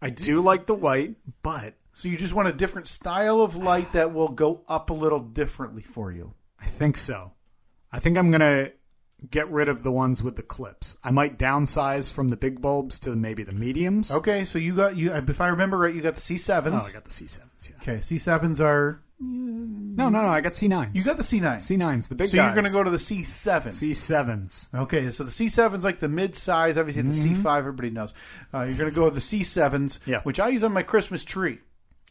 I do like the white, but... So you just want a different style of light that will go up a little differently for you? I think so. I think I'm going to get rid of the ones with the clips. I might downsize from the big bulbs to maybe the mediums. Okay, so if I remember right, you got the C7s. Oh, I got the C7s, yeah. Okay, C7s are... No, I got C9s. You got the C9s. C9s, the big guys. So you're going to go to the C7. C7s. Okay, so the C7's like the mid-size. Obviously, the C5, everybody knows. You're going to go with the C7s, which I use on my Christmas tree.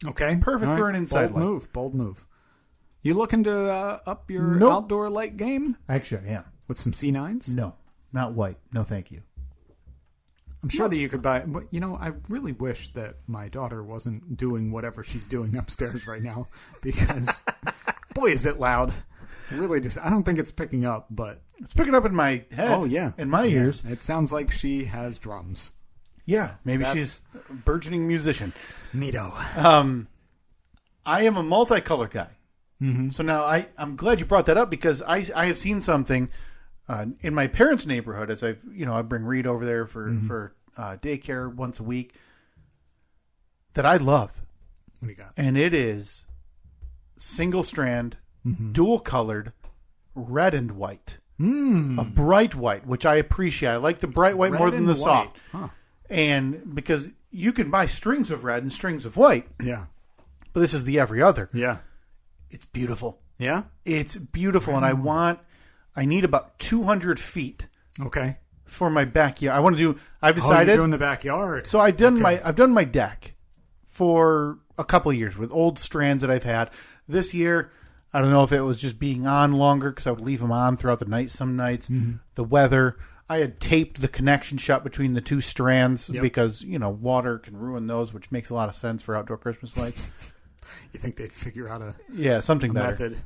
Okay. Perfect for an inside light. Bold move. You looking to up your outdoor light game? Actually, I am. With some C9s? No, not white. No, thank you. I'm sure that you could buy... But, I really wish that my daughter wasn't doing whatever she's doing upstairs right now. Because, boy, is it loud. Really just... I don't think it's picking up, but... It's picking up in my head. Oh, yeah. In my ears. It sounds like she has drums. Yeah, maybe she's a burgeoning musician. Neato. I am a multicolor guy. Mm-hmm. So now I'm glad you brought that up because I have seen something in my parents' neighborhood as I bring Reed over there for daycare once a week that I love. What do you got? And it is single strand, dual colored, red and white. A bright white, which I appreciate. I like the bright white more than the soft. Huh. And because you can buy strings of red and strings of white. Yeah. But this is the every other. Yeah. It's beautiful. Yeah? It's beautiful. And I need about 200 feet. Okay. For my backyard. I've decided. You're doing the backyard. So I've done my deck for a couple of years with old strands that I've had. This year, I don't know if it was just being on longer because I would leave them on throughout the night some nights. The weather. I had taped the connection shut between the two strands because, water can ruin those, which makes a lot of sense for outdoor Christmas lights. You think they'd figure out something better. Method.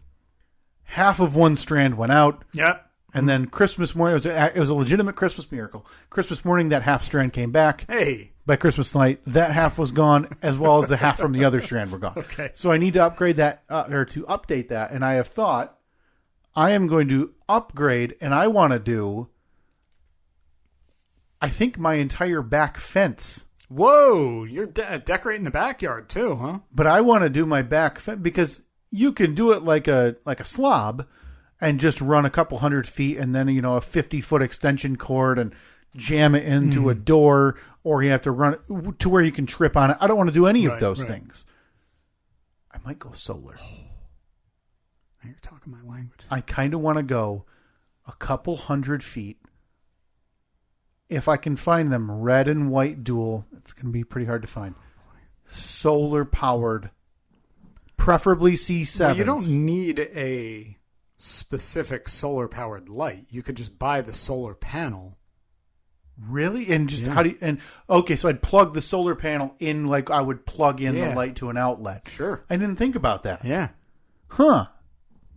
Half of one strand went out. Yep. And then Christmas morning, it was a legitimate Christmas miracle. Christmas morning, that half strand came back. Hey. By Christmas night, that half was gone, as well as the half from the other strand were gone. Okay. So I need to upgrade that, or to update that. And I have thought, I am going to upgrade, and I want to do, I think, my entire back fence. Whoa, you're decorating the backyard too, huh? But I want to do my back fence because you can do it like a slob and just run a couple 100 feet and then, a 50-foot extension cord and jam it into a door, or you have to run it to where you can trip on it. I don't want to do any of those things. I might go solar. Now you're talking my language. I kind of want to go a couple 100 feet. If I can find them red and white dual, it's going to be pretty hard to find. Solar powered, preferably C7s. Well, you don't need a specific solar powered light. You could just buy the solar panel. Really? And just okay, so I'd plug the solar panel in like I would plug in the light to an outlet. Sure. I didn't think about that. Yeah. Huh.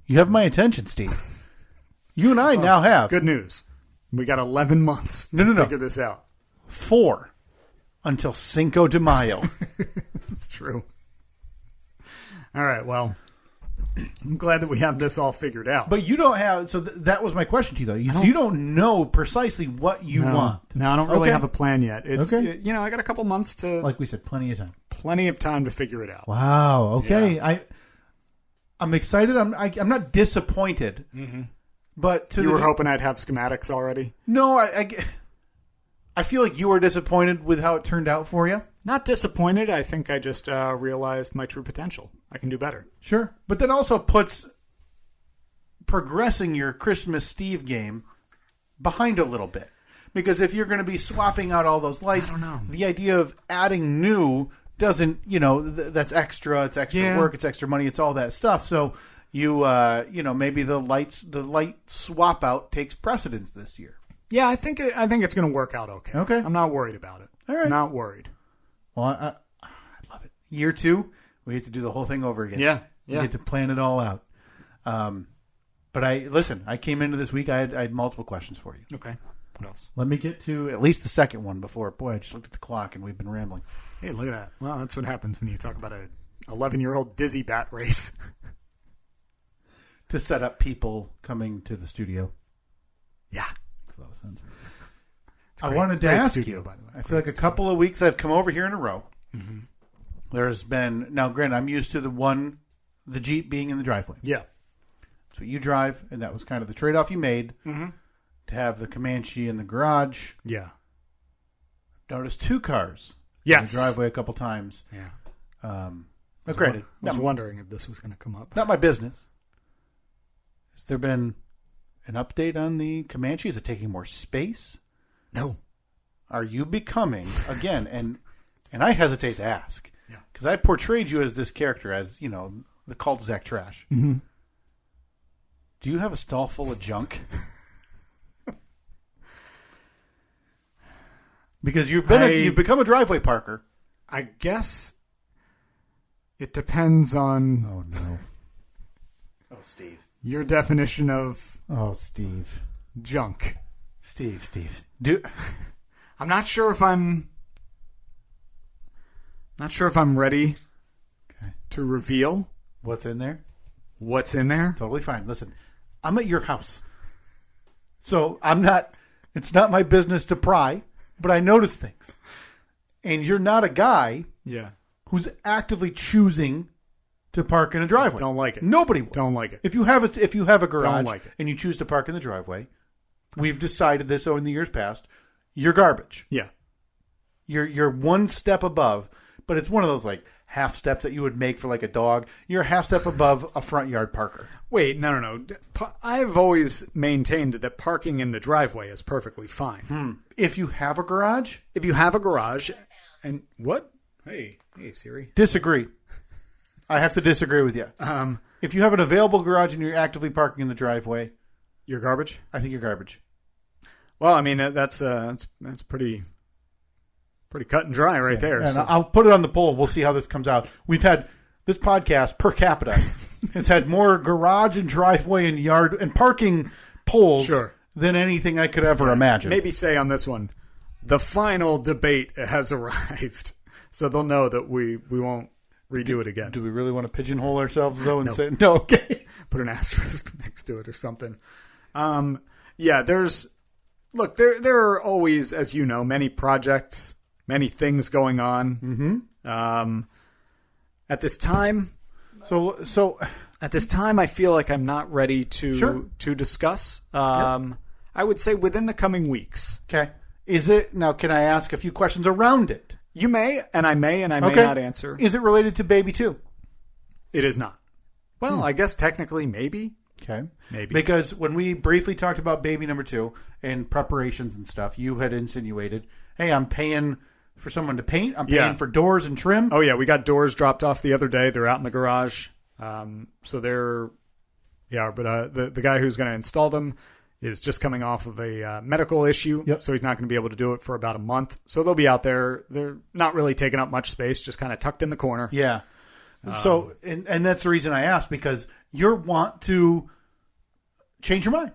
You have my attention, Steve. You and I now have. Good news. We got 11 months to figure this out. 4 until Cinco de Mayo. That's true. All right, well, I'm glad that we have this all figured out. But you don't have... So that was my question to you, though. You don't know precisely what you want. No, I don't really have a plan yet. It's I got a couple months to... Like we said, plenty of time. Plenty of time to figure it out. Wow, okay. Yeah. I'm excited. I'm not disappointed. Mm-hmm. But you were hoping I'd have schematics already? No, I feel like you were disappointed with how it turned out for you. Not disappointed. I think I just realized my true potential. I can do better. Sure. But that also puts progressing your Christmas Steve game behind a little bit. Because if you're going to be swapping out all those lights, I don't know. The idea of adding new doesn't, that's extra. It's extra work. It's extra money. It's all that stuff. So you maybe the light swap out takes precedence this year. Yeah, I think it's going to work out okay. Okay. I'm not worried about it. All right. Not worried. Well, I love it. Year 2, we get to do the whole thing over again. Yeah. We get to plan it all out. But I came into this week, I had multiple questions for you. Okay. What else? Let me get to at least the second one before. Boy, I just looked at the clock and we've been rambling. Hey, look at that. Well, that's what happens when you talk about a 11-year-old dizzy bat race. To set up people coming to the studio. Yeah. Makes a lot of sense. I wanted to ask studio, you, by the way. I feel like a couple of weeks I've come over here in a row. Mm-hmm. There's been, now granted, I'm used to the Jeep being in the driveway. Yeah. That's what you drive, and that was kind of the trade-off you made to have the Comanche in the garage. Yeah. Noticed 2 cars in the driveway a couple times. Yeah. Granted, I was wondering if this was going to come up. not my business. Has there been an update on the Comanche? Is it taking more space? No. Are you becoming, again, and I hesitate to ask, Yeah. because I portrayed you as this character, as, the cul-de-sac trash. Mm-hmm. Do you have a stall full of junk? Because you've become a driveway parker. I guess it depends on Oh, no. Oh, Steve. your definition of Oh, Steve. junk. Steve. I'm not sure if I'm ready to reveal What's in there? what's in there. Totally fine. Listen, I'm at your house. So it's not my business to pry, but I notice things. And you're not a guy Yeah. who's actively choosing to park in a driveway. Don't like it. Nobody will. Don't like it. If you have a garage Don't like it. and you choose to park in the driveway, we've decided this in the years past, you're garbage. Yeah. You're one step above, but it's one of those like half steps that you would make for like a dog. You're a half step above a front yard parker. Wait, no. I've always maintained that parking in the driveway is perfectly fine. If you have a garage, If you have a garage and what? Hey Siri. disagree. I have to disagree with you. If you have an available garage and you're actively parking in the driveway, You're garbage? I think you're garbage. Well, I mean that's pretty cut and dry right there. And So. I'll put it on the poll. We'll see how this comes out. We've had this podcast per capita has had more garage and driveway and yard and parking polls than anything I could ever imagine. Maybe say on this one, the final debate has arrived, so they'll know that we won't redo it again. Do we really want to pigeonhole ourselves though and No. say no? Okay. Put an asterisk next to it or something. Yeah, there are always, as you know, many projects, many things going on. Mm-hmm. At this time, I feel like I'm not ready to discuss. I would say within the coming weeks. Okay. Is it now? Can I ask a few questions around it? You may, and I may not answer. Is it related to Baby 2? It is not. Well, I guess technically maybe. Okay. Maybe. Because when we briefly talked about Baby number 2 and preparations and stuff, you had insinuated, hey, I'm paying for someone to paint. I'm paying for doors and trim. Oh, yeah. We got doors dropped off the other day. They're out in the garage. So they're... Yeah, but the guy who's going to install them is just coming off of a medical issue. Yep. So he's not going to be able to do it for about a month. So they'll be out there. They're not really taking up much space, just kind of tucked in the corner. Yeah. So, and that's the reason I asked, because you want to change your mind,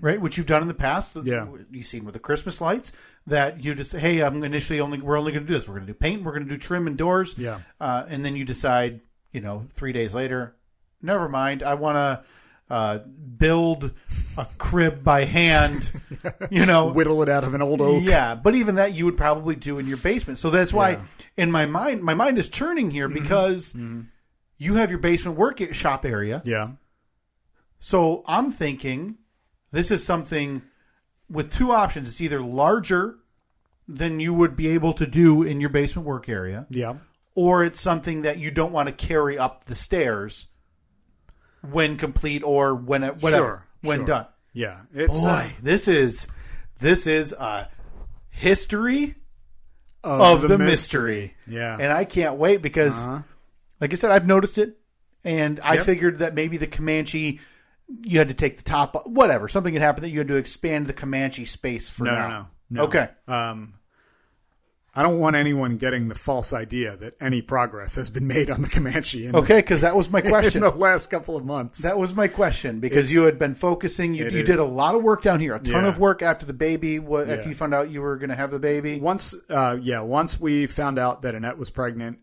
right? Which you've done in the past. Yeah. You've seen with the Christmas lights that you just, hey, we're only going to do this. We're going to do paint. We're going to do trim and doors. Yeah. And then you decide, 3 days later, never mind. I want to build a crib by hand, Whittle it out of an old oak. Yeah. But even that you would probably do in your basement. So that's why in my mind is churning here because you have your basement workshop area. Yeah. So I'm thinking this is something with two options. It's either larger than you would be able to do in your basement work area. Yeah. Or it's something that you don't want to carry up the stairs when complete or when done. Yeah. It's this is a history of the mystery. Yeah. And I can't wait because, like I said, I've noticed it. And I figured that maybe the Comanche, you had to take the top, whatever. Something had happened that you had to expand the Comanche space for now. No. Okay. I don't want anyone getting the false idea that any progress has been made on the Comanche. Okay, because that was my question. In the last couple of months. That was my question, because you had been focusing. You did a lot of work down here, a ton of work after the baby. After you found out you were going to have the baby? Once we found out that Annette was pregnant,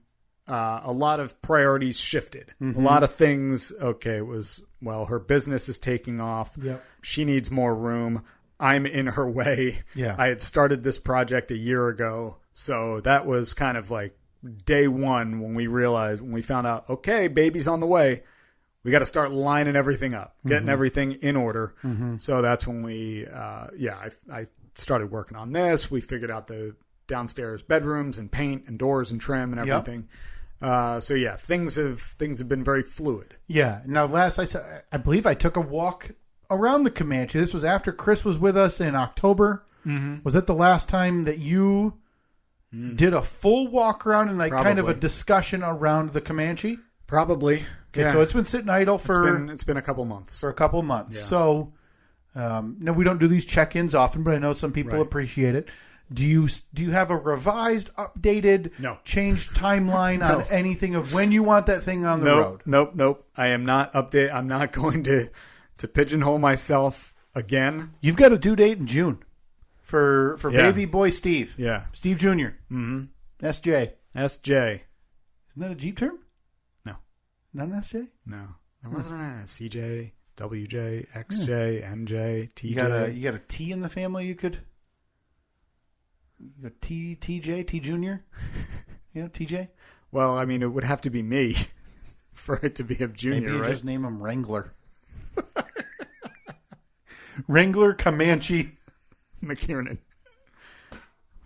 a lot of priorities shifted. A lot of things, it was, her business is taking off. Yep. She needs more room. I'm in her way. Yeah. I had started this project a year ago. So that was kind of like day one when we found out, okay, baby's on the way. We got to start lining everything up, getting everything in order. So that's when I started working on this. We figured out the downstairs bedrooms and paint and doors and trim and everything. Yep. Things have been very fluid. Yeah. Now, I believe I took a walk around the Comanche. This was after Chris was with us in October. Was that the last time that you did a full walk around and kind of a discussion around the Comanche? Probably. Okay, so it's been sitting idle it's been a couple months. For a couple months. Yeah. So, no, we don't do these check-ins often, but I know some people appreciate it. Do you have a revised, updated, changed timeline on anything of when you want that thing on the road? Nope. I am not update. I'm not going to pigeonhole myself again. You've got a due date in June. For baby boy Steve. Yeah. Steve Jr. Mm-hmm. SJ. Isn't that a Jeep term? No. Not an SJ? No. There wasn't a CJ, WJ, XJ, MJ, TJ. You got a T in the family you could... You got TJ, T Jr.? TJ? Well, I mean, it would have to be me for it to be a junior, Maybe you right? just name him Wrangler. Wrangler Comanche McKiernan.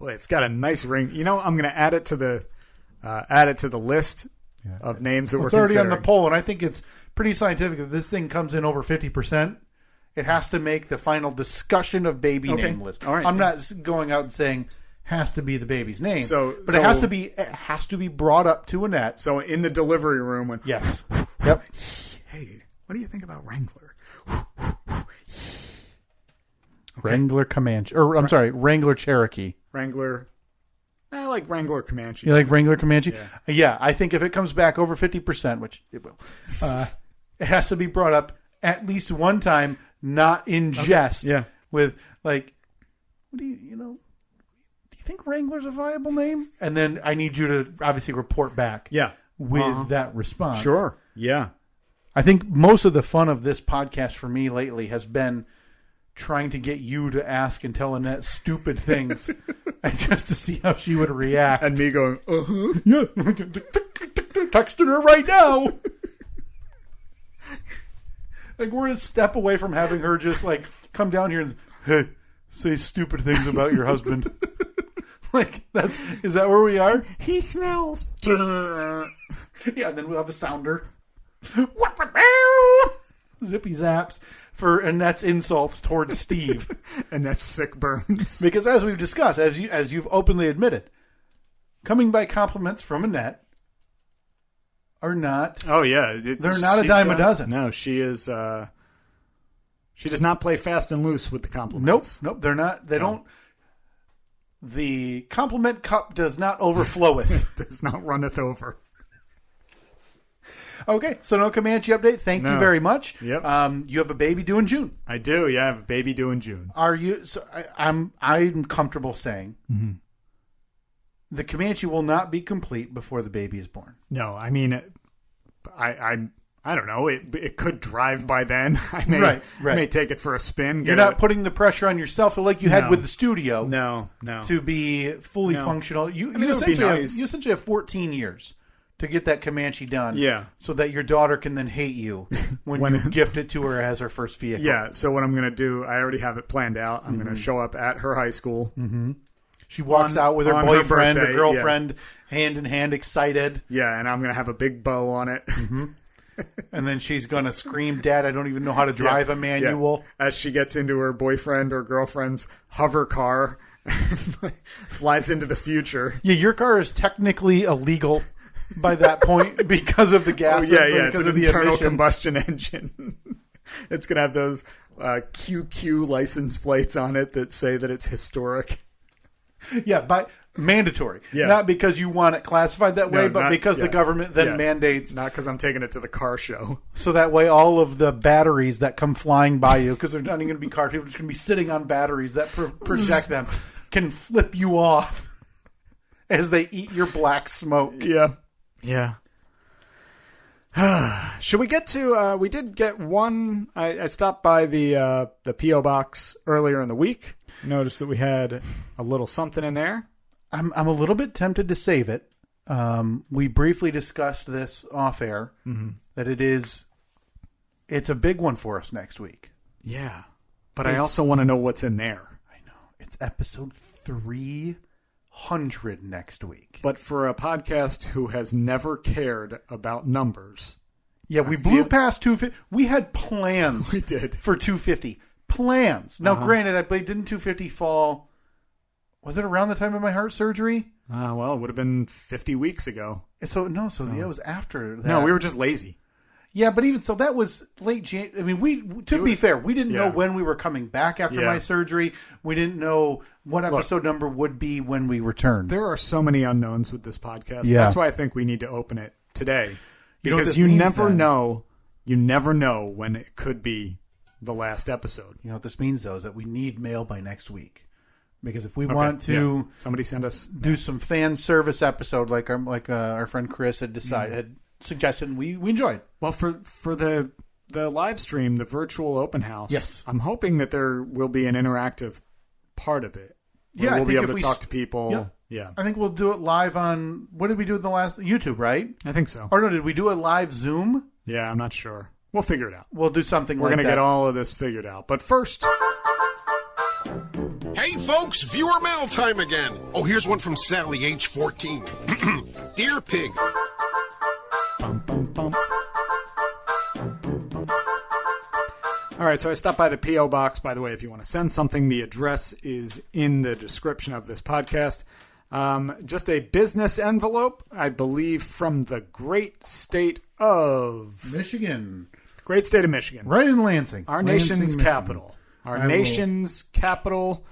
Boy, it's got a nice ring. I'm going to add it to the list of names that we're considering. It's already on the poll, and I think it's pretty scientific. If this thing comes in over 50%, it has to make the final discussion of baby name list. All right. I'm not going out and saying has to be the baby's name, but it has to be brought up to Annette. So in the delivery room, when yes, yep. Hey, what do you think about Wrangler? Wrangler Comanche, Wrangler Cherokee. Wrangler. I like Wrangler Comanche. You like Wrangler Comanche? Yeah, I think if it comes back over 50%, which it will, it has to be brought up at least one time, not in jest. Yeah. With what do you think Wrangler's a viable name? And then I need you to obviously report back. Yeah. With that response. Sure. Yeah. I think most of the fun of this podcast for me lately has been trying to get you to ask and tell Annette stupid things and just to see how she would react. And me going, yeah, texting her right now. We're a step away from having her just come down here and hey, say stupid things about your husband. Is that where we are? He smells. Yeah, and then we'll have a sounder. Zippy zaps for Annette's insults towards Steve. Annette's sick burns. Because as we've discussed, as you've openly admitted, coming by compliments from Annette are not... Oh, yeah. They're not a dime a dozen. No, she is... she does not play fast and loose with the compliments. Nope, they're not. They don't... The compliment cup does not overfloweth. Does not runneth over. Okay, so no Comanche update. Thank you very much. Yep. You have a baby due in June. I do. Yeah, I have a baby due in June. Are you? So I'm comfortable saying the Comanche will not be complete before the baby is born. No, I mean, I don't know. It could drive by then. I may take it for a spin. You're not putting the pressure on yourself like you had with the studio. No. To be fully functional. You essentially have 14 years to get that Comanche done. Yeah. So that your daughter can then hate you when you gift it to her as her first vehicle. Yeah. So what I'm going to do, I already have it planned out. I'm going to show up at her high school. Mm-hmm. She walks out with her boyfriend or girlfriend, yeah. hand in hand, excited. Yeah, and I'm going to have a big bow on it. Mm-hmm. And then she's going to scream, Dad, I don't even know how to drive a manual. Yeah. As she gets into her boyfriend or girlfriend's hover car, flies into the future. Yeah, your car is technically illegal by that point because of the gas. It's an internal combustion engine. It's going to have those QQ license plates on it that say that it's historic. Yeah, but mandatory. Yeah. Not because you want it classified that way, but because the government then mandates. Not because I'm taking it to the car show. So that way all of the batteries that come flying by you, because they're not even going to be cars, people are just going to be sitting on batteries that project them, can flip you off as they eat your black smoke. Yeah. Yeah. Should we get to, we did get one, I stopped by the P.O. box earlier in the week. Noticed that we had a little something in there. I'm a little bit tempted to save it. We briefly discussed this off air, that it's a big one for us next week. Yeah. But I also want to know what's in there. I know. It's episode 300 next week. But for a podcast who has never cared about numbers. Yeah, we blew past 250. We had plans we did. For 250. Plans. Now, granted, I believe, didn't 250 fall... Was it around the time of my heart surgery? Well, it would have been 50 weeks ago. So it was after that. No, we were just lazy. Yeah, but even so, that was late January. I mean, to be fair, we didn't know when we were coming back after my surgery. We didn't know what episode number would be when we returned. There are so many unknowns with this podcast. Yeah. That's why I think we need to open it today. Because you never know when it could be the last episode. You know what this means, though, is that we need mail by next week. Because if we want to somebody send us do some fan service episode like our friend Chris had had suggested, and we enjoyed. Well, for the live stream, the virtual open house, yes, I'm hoping that there will be an interactive part of it. Yeah, we'll be able to talk to people. Yeah, I think we'll do it live on, what did we do in the last YouTube? Right? I think so. Or no, did we do a live Zoom? Yeah, I'm not sure. We'll figure it out. We'll do something. We're going to get all of this figured out, but first. Hey folks, viewer mail time again. Oh, here's one from Sally, age 14. Dear Pig. Bum, bum, bum. All right, so I stopped by the P.O. box. By the way, if you want to send something, the address is in the description of this podcast. Just a business envelope, I believe, from the great state of... Michigan. Great state of Michigan. Right in Lansing. Our nation's capital. Our nation's capital,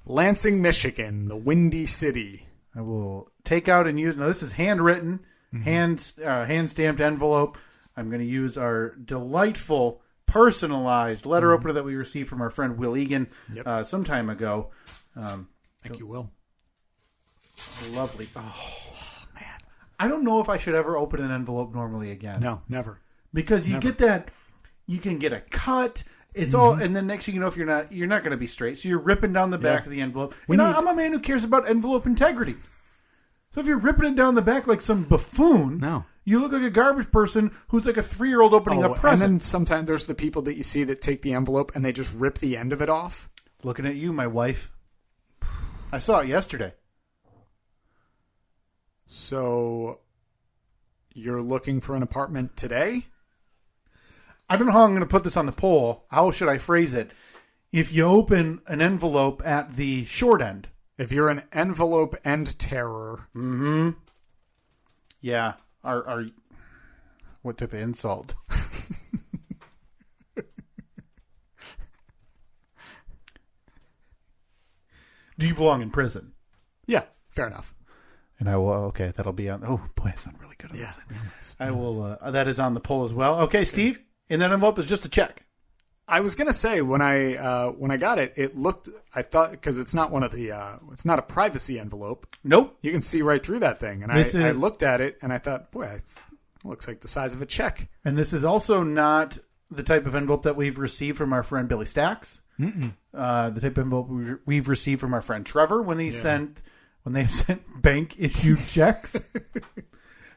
Lansing, Michigan, the Windy City. I will take out and use... Now, this is handwritten, hand-stamped envelope. I'm going to use our delightful, personalized letter opener that we received from our friend Will Egan some time ago. Thank you, Will. Lovely. Oh, man. I don't know if I should ever open an envelope normally again. No, never. Because you get that... You can get a cut... It's all, and then next thing you know, if you're not going to be straight. So you're ripping down the back of the envelope. I'm a man who cares about envelope integrity. So if you're ripping it down the back like some buffoon, you look like a garbage person who's like a 3-year-old opening a present. And then sometimes there's the people that you see that take the envelope and they just rip the end of it off. Looking at you, my wife. I saw it yesterday. So you're looking for an apartment today? I don't know how I'm going to put this on the poll. How should I phrase it? If you open an envelope at the short end. If you're an envelope end terror. Mm-hmm. Yeah. Our what type of insult? Do you belong in prison? Yeah, fair enough. And I will, okay, that'll be on, oh boy, I sound really good on this. Nice. I will, that is on the poll as well. Okay, Steve? And that envelope is just a check. I was gonna say when I got it, it looked. I thought because it's not one of the. It's not a privacy envelope. Nope. You can see right through that thing, and I looked at it and I thought, boy, it looks like the size of a check. And this is also not the type of envelope that we've received from our friend Billy Stacks. The type of envelope we've received from our friend Trevor when they sent bank issued checks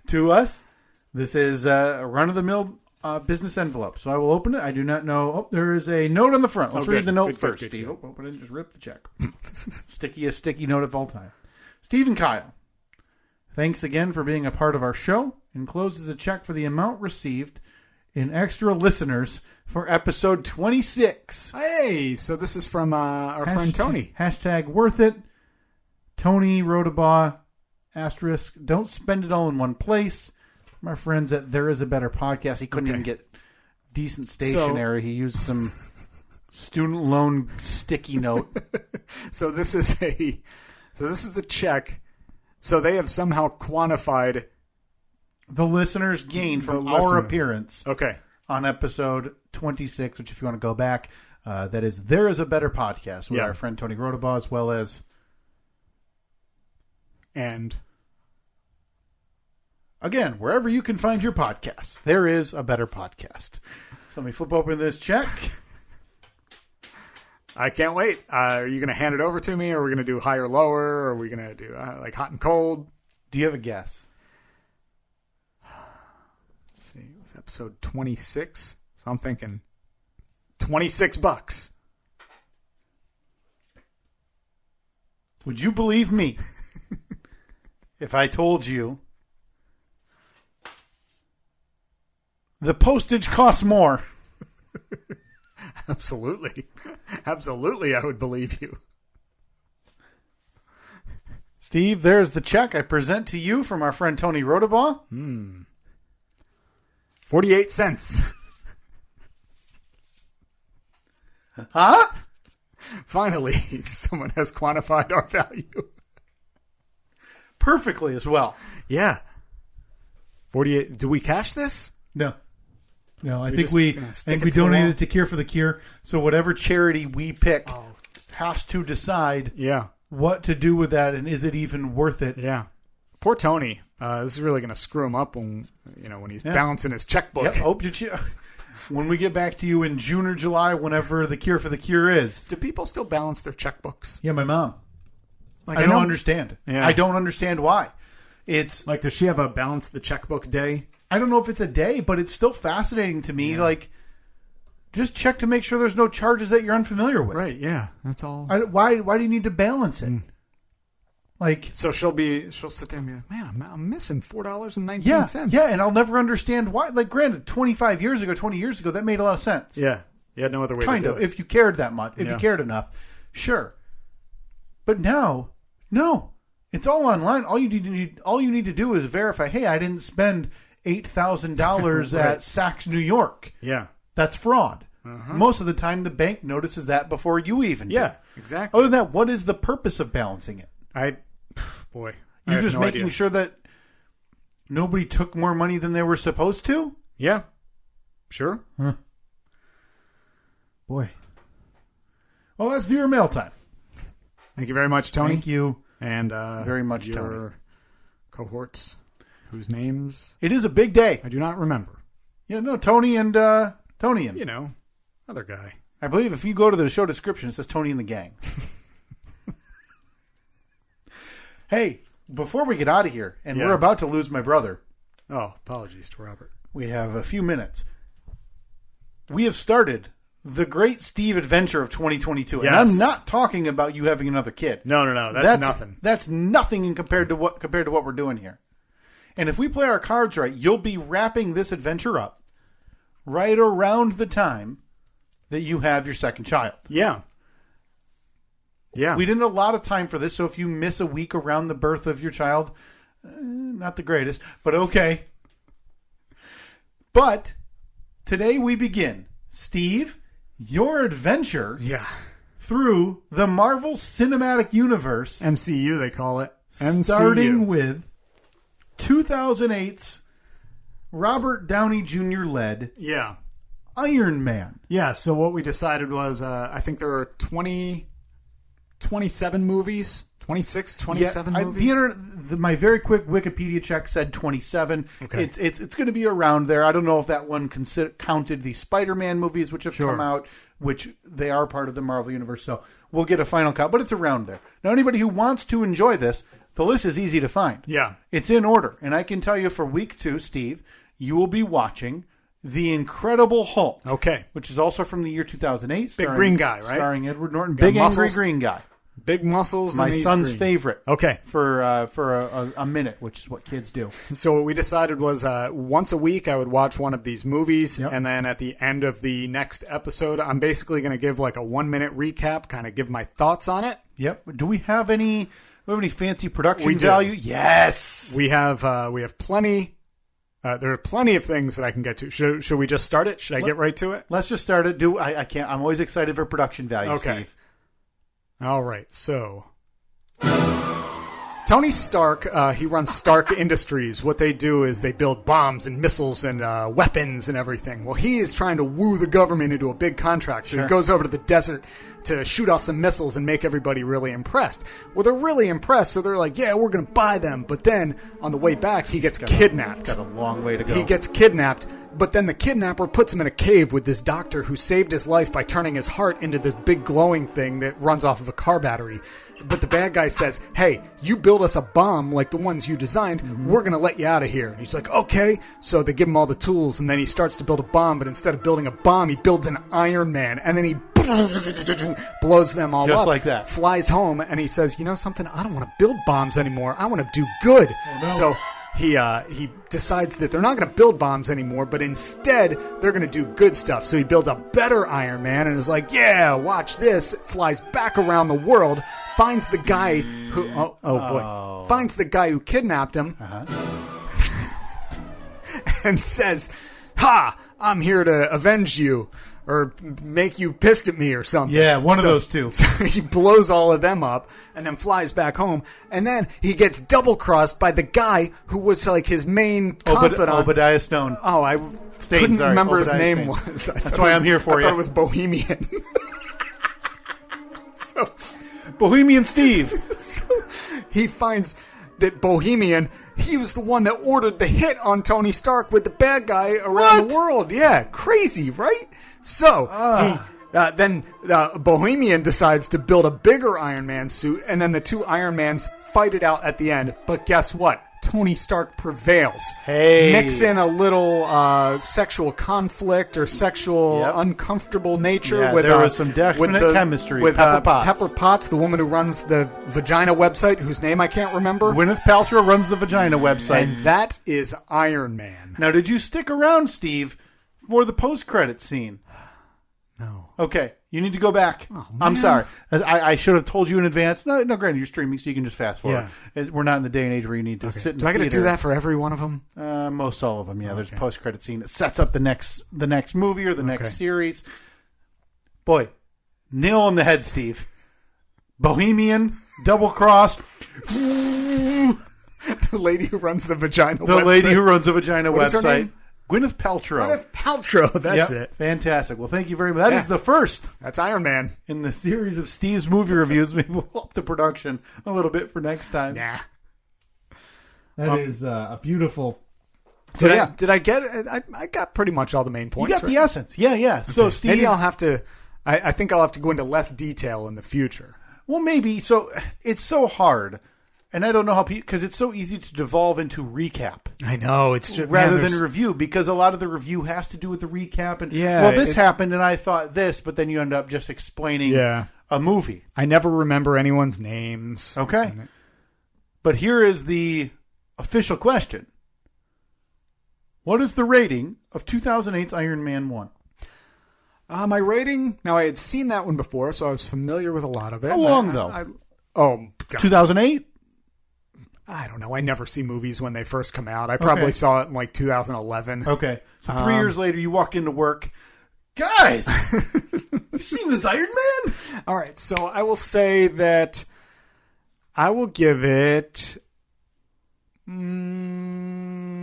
to us. This is a run of the mill business envelope. So I will open it. I do not know. Oh, there is a note on the front. Let's read the note first, Steve. Good. Oh, I didn't just rip the check. Stickiest sticky note of all time. Steve and Kyle, thanks again for being a part of our show. Encloses a check for the amount received in extra listeners for episode 26. Hey, so this is from our friend Tony. Hashtag worth it. Tony Rodabaugh, asterisk, don't spend it all in one place. My friends at There Is a Better Podcast. He couldn't even get decent stationery. He used some student loan sticky note. So this is a check. So they have somehow quantified the listeners' gain from our appearance. Okay. On episode 26, which if you want to go back, that is There Is a Better Podcast with our friend Tony Rodabaugh, as well as and again, wherever you can find your podcast, There Is a Better Podcast. So let me flip open this check. I can't wait. Are you going to hand it over to me, or are we going to do high or lower, or are we going to do like hot and cold? Do you have a guess? Let's see. It was episode 26, so I'm thinking $26. Would you believe me if I told you the postage costs more? Absolutely. Absolutely, I would believe you. Steve, there's the check I present to you from our friend Tony Rodabaugh. 48 cents. Huh? Finally, someone has quantified our value. Perfectly as well. Yeah. 48. Do we cash this? No. No, I think we donated it to Cure for the Cure. So whatever charity we pick has to decide what to do with that, and is it even worth it? Yeah. Poor Tony. This is really going to screw him up when he's balancing his checkbook. Yep. When we get back to you in June or July, whenever the Cure for the Cure is. Do people still balance their checkbooks? Yeah, my mom. Like, I don't understand. Yeah. I don't understand why. It's like, does she have a balance the checkbook day? I don't know if it's a day, but it's still fascinating to me. Yeah. Like, just check to make sure there's no charges that you're unfamiliar with. Right, yeah. That's all. Why do you need to balance it? Like, so she'll sit there and be like, man, I'm missing $4.19. Yeah, and I'll never understand why. Like, granted, 20 years ago, that made a lot of sense. Yeah. You had no other way to do it. If you cared that much, if you cared enough, sure. But now, no. It's all online. All you need to do is verify, hey, I didn't spend $8,000 right. at Saks, New York. Yeah. That's fraud. Uh-huh. Most of the time, the bank notices that before you even do. Yeah, exactly. Other than that, what is the purpose of balancing it? You're just making sure that nobody took more money than they were supposed to? Yeah. Sure. Huh. Boy. Well, that's viewer mail time. Thank you very much, Tony. Thank you. And very much, your Tony. Cohorts whose names it is a big day. I do not remember. Yeah, no, Tony and other guy. I believe if you go to the show description, it says Tony and the gang. Hey, before we get out of here, and we're about to lose my brother. Oh, apologies to Robert. We have a few minutes. We have started the Great Steve Adventure of 2022. Yes. And I'm not talking about you having another kid. No. That's nothing. That's nothing compared to what we're doing here. And if we play our cards right, you'll be wrapping this adventure up right around the time that you have your second child. Yeah. Yeah. We didn't have a lot of time for this, so if you miss a week around the birth of your child, not the greatest, but okay. But today we begin, Steve, your adventure through the Marvel Cinematic Universe. MCU, they call it. Starting with 2008's Robert Downey Jr. led Iron Man. Yeah, so what we decided was, I think there are 27 movies. 26, 27 movies? My very quick Wikipedia check said 27. Okay. It's going to be around there. I don't know if that one counted the Spider-Man movies, which have come out, which they are part of the Marvel Universe. So we'll get a final count, but it's around there. Now, anybody who wants to enjoy this, the list is easy to find. Yeah. It's in order. And I can tell you for week 2, Steve, you will be watching The Incredible Hulk. Okay. Which is also from the year 2008. Big green guy, right? Starring Edward Norton. Got Big muscles. angry green guy. Big muscles. My and he's son's green. favorite. Okay. For a minute, which is what kids do. So what we decided was once a week I would watch one of these movies, Yep. and then at the end of the next episode, I'm basically going to give like a 1-minute recap, kind of give my thoughts on it. Yep. Do we have any fancy production We do. value? Yes. We have plenty. There are plenty of things that I can get to. Should we just start it? Should I get right to it? Let's just start it. I can't. I'm always excited for production value, Okay. Steve. All right, so Tony Stark, he runs Stark Industries. What they do is they build bombs and missiles and weapons and everything. Well, he is trying to woo the government into a big contract, so he goes over to the desert to shoot off some missiles and make everybody really impressed. Well, they're really impressed, so they're like, yeah, we're going to buy them. But then, on the way back, he gets kidnapped. Got a long way to go. He gets kidnapped, but then the kidnapper puts him in a cave with this doctor who saved his life by turning his heart into this big glowing thing that runs off of a car battery. But the bad guy says, hey, you build us a bomb like the ones you designed, we're going to let you out of here. And he's like, okay. So they give him all the tools, and then he starts to build a bomb, but instead of building a bomb, he builds an Iron Man, and then he blows them all up. Just like that. Flies home, and he says, you know something? I don't want to build bombs anymore. I want to do good. Oh, no. So he decides that they're not going to build bombs anymore, but instead they're going to do good stuff. So he builds a better Iron Man and is like, yeah, watch this. Flies back around the world, finds the guy who finds the guy who kidnapped him, and says, ha, I'm here to avenge you or make you pissed at me or something. Yeah, one of those two. So he blows all of them up and then flies back home. And then he gets double-crossed by the guy who was like his main confidant. Obadiah Stone. Oh, I couldn't remember his name was. That's why I'm here for you. I thought it was Bohemian. Bohemian Steve. So he finds that Bohemian, he was the one that ordered the hit on Tony Stark with the bad guy around the world. Yeah, crazy, right? So then Bohemian decides to build a bigger Iron Man suit, and then the two Iron Mans fight it out at the end. But guess what? Tony Stark prevails. Hey. Mix in a little sexual conflict or sexual uncomfortable nature. Yeah, with there was some definite chemistry. With Pepper Potts. Pepper Potts, the woman who runs the vagina website, whose name I can't remember. Gwyneth Paltrow runs the vagina website. And that is Iron Man. Now, did you stick around, Steve, for the post-credit scene? No. Okay, you need to go back. Oh, I'm sorry. I should have told you in advance. No, granted, you're streaming, so you can just fast forward. Yeah. We're not in the day and age where you need to sit in the theater. Do I got to do that for every one of them? Most all of them, yeah. Okay. There's a post-credit scene that sets up the next movie or the next series. Boy, nail on the head, Steve. Bohemian, double-crossed. The lady who runs the vagina website. The lady who runs the vagina what website. Is her name? Gwyneth Paltrow. Gwyneth Paltrow, that's it. Fantastic. Well, thank you very much. That is the first. That's Iron Man. In the series of Steve's movie reviews. Maybe we'll up the production a little bit for next time. Nah. That is a beautiful... Did I get it? I got pretty much all the main points. You got the essence. Yeah. Okay. So, Steve... Maybe I'll have to... I think I'll have to go into less detail in the future. Well, maybe. So, it's so hard... And I don't know how because it's so easy to devolve into recap. I know it's just rather than review, because a lot of the review has to do with the recap. And this happened, and I thought this, but then you end up just explaining a movie. I never remember anyone's names. Okay, but here is the official question: what is the rating of 2008's Iron Man 1? My rating. Now I had seen that one before, so I was familiar with a lot of it. How long though? 2008. I don't know. I never see movies when they first come out. I probably saw it in like 2011. Okay. So 3 years later, you walked into work. Guys, you seen this Iron Man? All right. So I will say that I will give it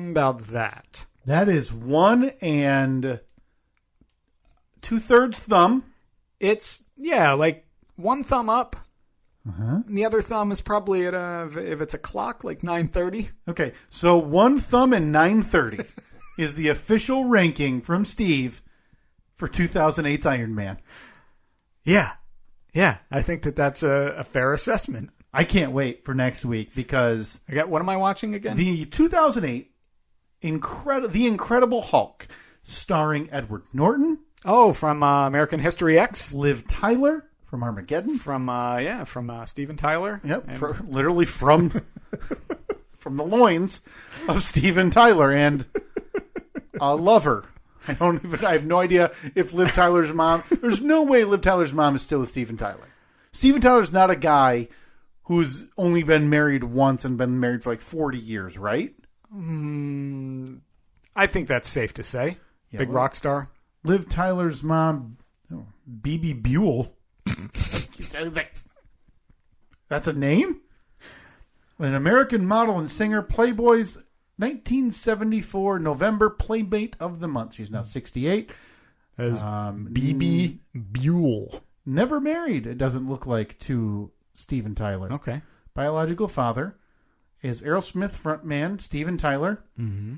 about that. That is 1 2/3 thumb. It's, like 1 thumb up. And the other thumb is probably at if it's a clock, like 9:30. Okay, so 1 thumb and 9:30 is the official ranking from Steve for 2008's Iron Man. Yeah. I think that's a fair assessment. I can't wait for next week because what am I watching again? The 2008 The Incredible Hulk, starring Edward Norton. Oh, from American History X. Liv Tyler from Armageddon. From Steven Tyler. Yep, literally from from the loins of Steven Tyler and a lover. I have no idea if Liv Tyler's mom. There's no way Liv Tyler's mom is still with Steven Tyler. Steven Tyler's not a guy who's only been married once and been married for like 40 years, right? I think that's safe to say. Yeah, big rock star. Liv Tyler's mom, BB Buell. That's a name? An American model and singer, Playboy's 1974 November Playmate of the Month. She's now 68. As BB Buell. Never married, it doesn't look like, to Steven Tyler. Okay. Biological father is Aerosmith frontman Steven Tyler. Mm-hmm.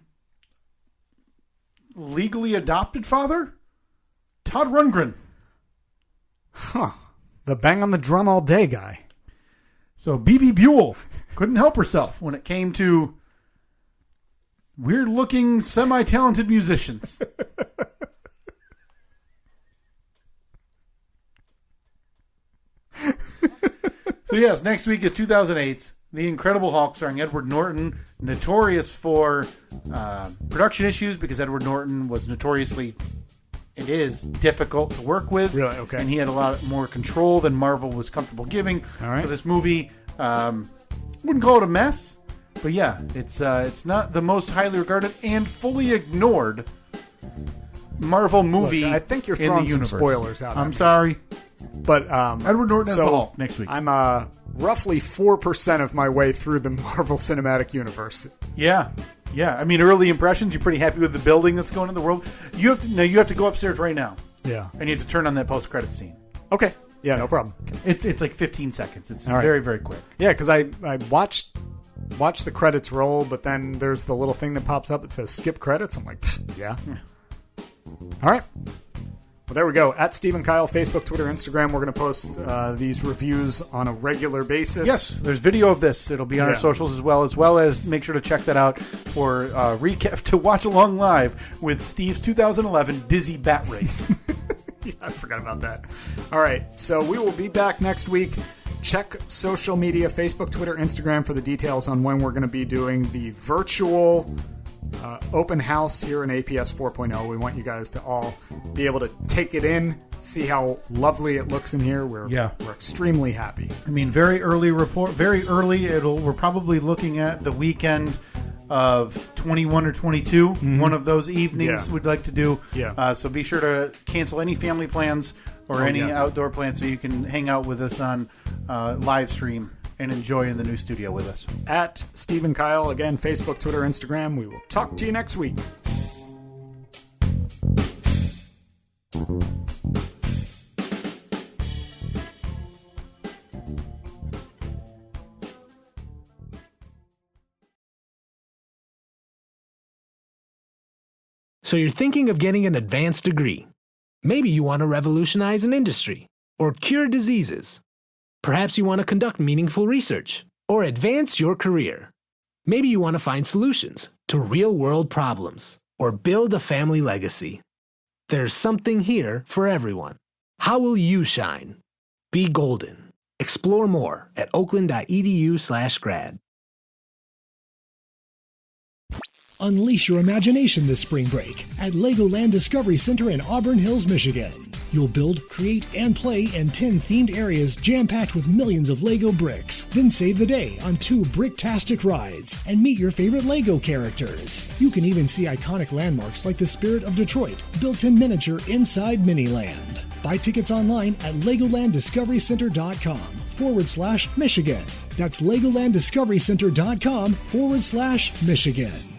Legally adopted father, Todd Rundgren. Huh. The bang on the drum all day guy. So BB Buell couldn't help herself when it came to weird-looking, semi-talented musicians. So yes, next week is 2008's The Incredible Hulk, starring Edward Norton, notorious for production issues because Edward Norton was notoriously, it is, difficult to work with. Really? Okay. And he had a lot more control than Marvel was comfortable giving. All right. So this movie, wouldn't call it a mess, but yeah, it's not the most highly regarded and fully ignored Marvel movie. Look, I think you're throwing some spoilers out. I'm sorry. But Edward Norton as the Hulk next week. I'm roughly 4% of my way through the Marvel Cinematic Universe. Yeah. I mean, early impressions. You're pretty happy with the building that's going in the world. You have to go upstairs right now. Yeah. And you have to turn on that post-credit scene. Okay. Yeah, no problem. It's like 15 seconds. It's very, very quick. Yeah, because I watched the credits roll, but then there's the little thing that pops up that says skip credits. I'm like, yeah. All right. Well, there we go. At Stephen Kyle, Facebook, Twitter, Instagram. We're going to post these reviews on a regular basis. Yes, there's video of this. It'll be on our socials as well as make sure to check that out for recap to watch along live with Steve's 2011 Dizzy Bat Race. Yeah, I forgot about that. All right, so we will be back next week. Check social media, Facebook, Twitter, Instagram for the details on when we're going to be doing the virtual open house here in APS 4.0. We want you guys to all be able to take it in, see how lovely it looks in here. We're extremely happy. I mean, very early report. Very early. We're probably looking at the weekend of 21 or 22. Mm-hmm. One of those evenings we'd like to do. Yeah. So be sure to cancel any family plans or any outdoor plans so you can hang out with us on live stream and enjoy in the new studio with us. At Stephen Kyle, again, Facebook, Twitter, Instagram. We will talk to you next week. So you're thinking of getting an advanced degree. Maybe you want to revolutionize an industry or cure diseases. Perhaps you want to conduct meaningful research or advance your career. Maybe you want to find solutions to real-world problems or build a family legacy. There's something here for everyone. How will you shine? Be golden. Explore more at oakland.edu/grad. Unleash your imagination this spring break at Legoland Discovery Center in Auburn Hills, Michigan. You'll build, create, and play in 10 themed areas jam-packed with millions of Lego bricks. Then save the day on 2 bricktastic rides and meet your favorite Lego characters. You can even see iconic landmarks like the Spirit of Detroit, built in miniature inside Miniland. Buy tickets online at LegolandDiscoveryCenter.com/Michigan. That's LegolandDiscoveryCenter.com/Michigan.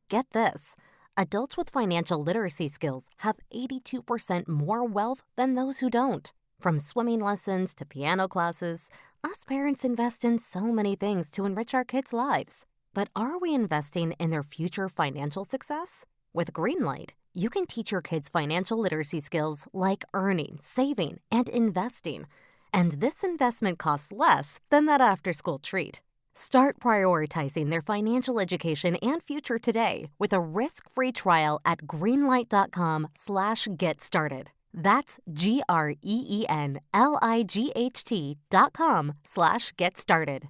Get this. Adults with financial literacy skills have 82% more wealth than those who don't. From swimming lessons to piano classes, us parents invest in so many things to enrich our kids' lives. But are we investing in their future financial success? With Greenlight, you can teach your kids financial literacy skills like earning, saving, and investing. And this investment costs less than that after-school treat. Start prioritizing their financial education and future today with a risk-free trial at greenlight.com/get-started. That's GREENLIGHT.com/get started.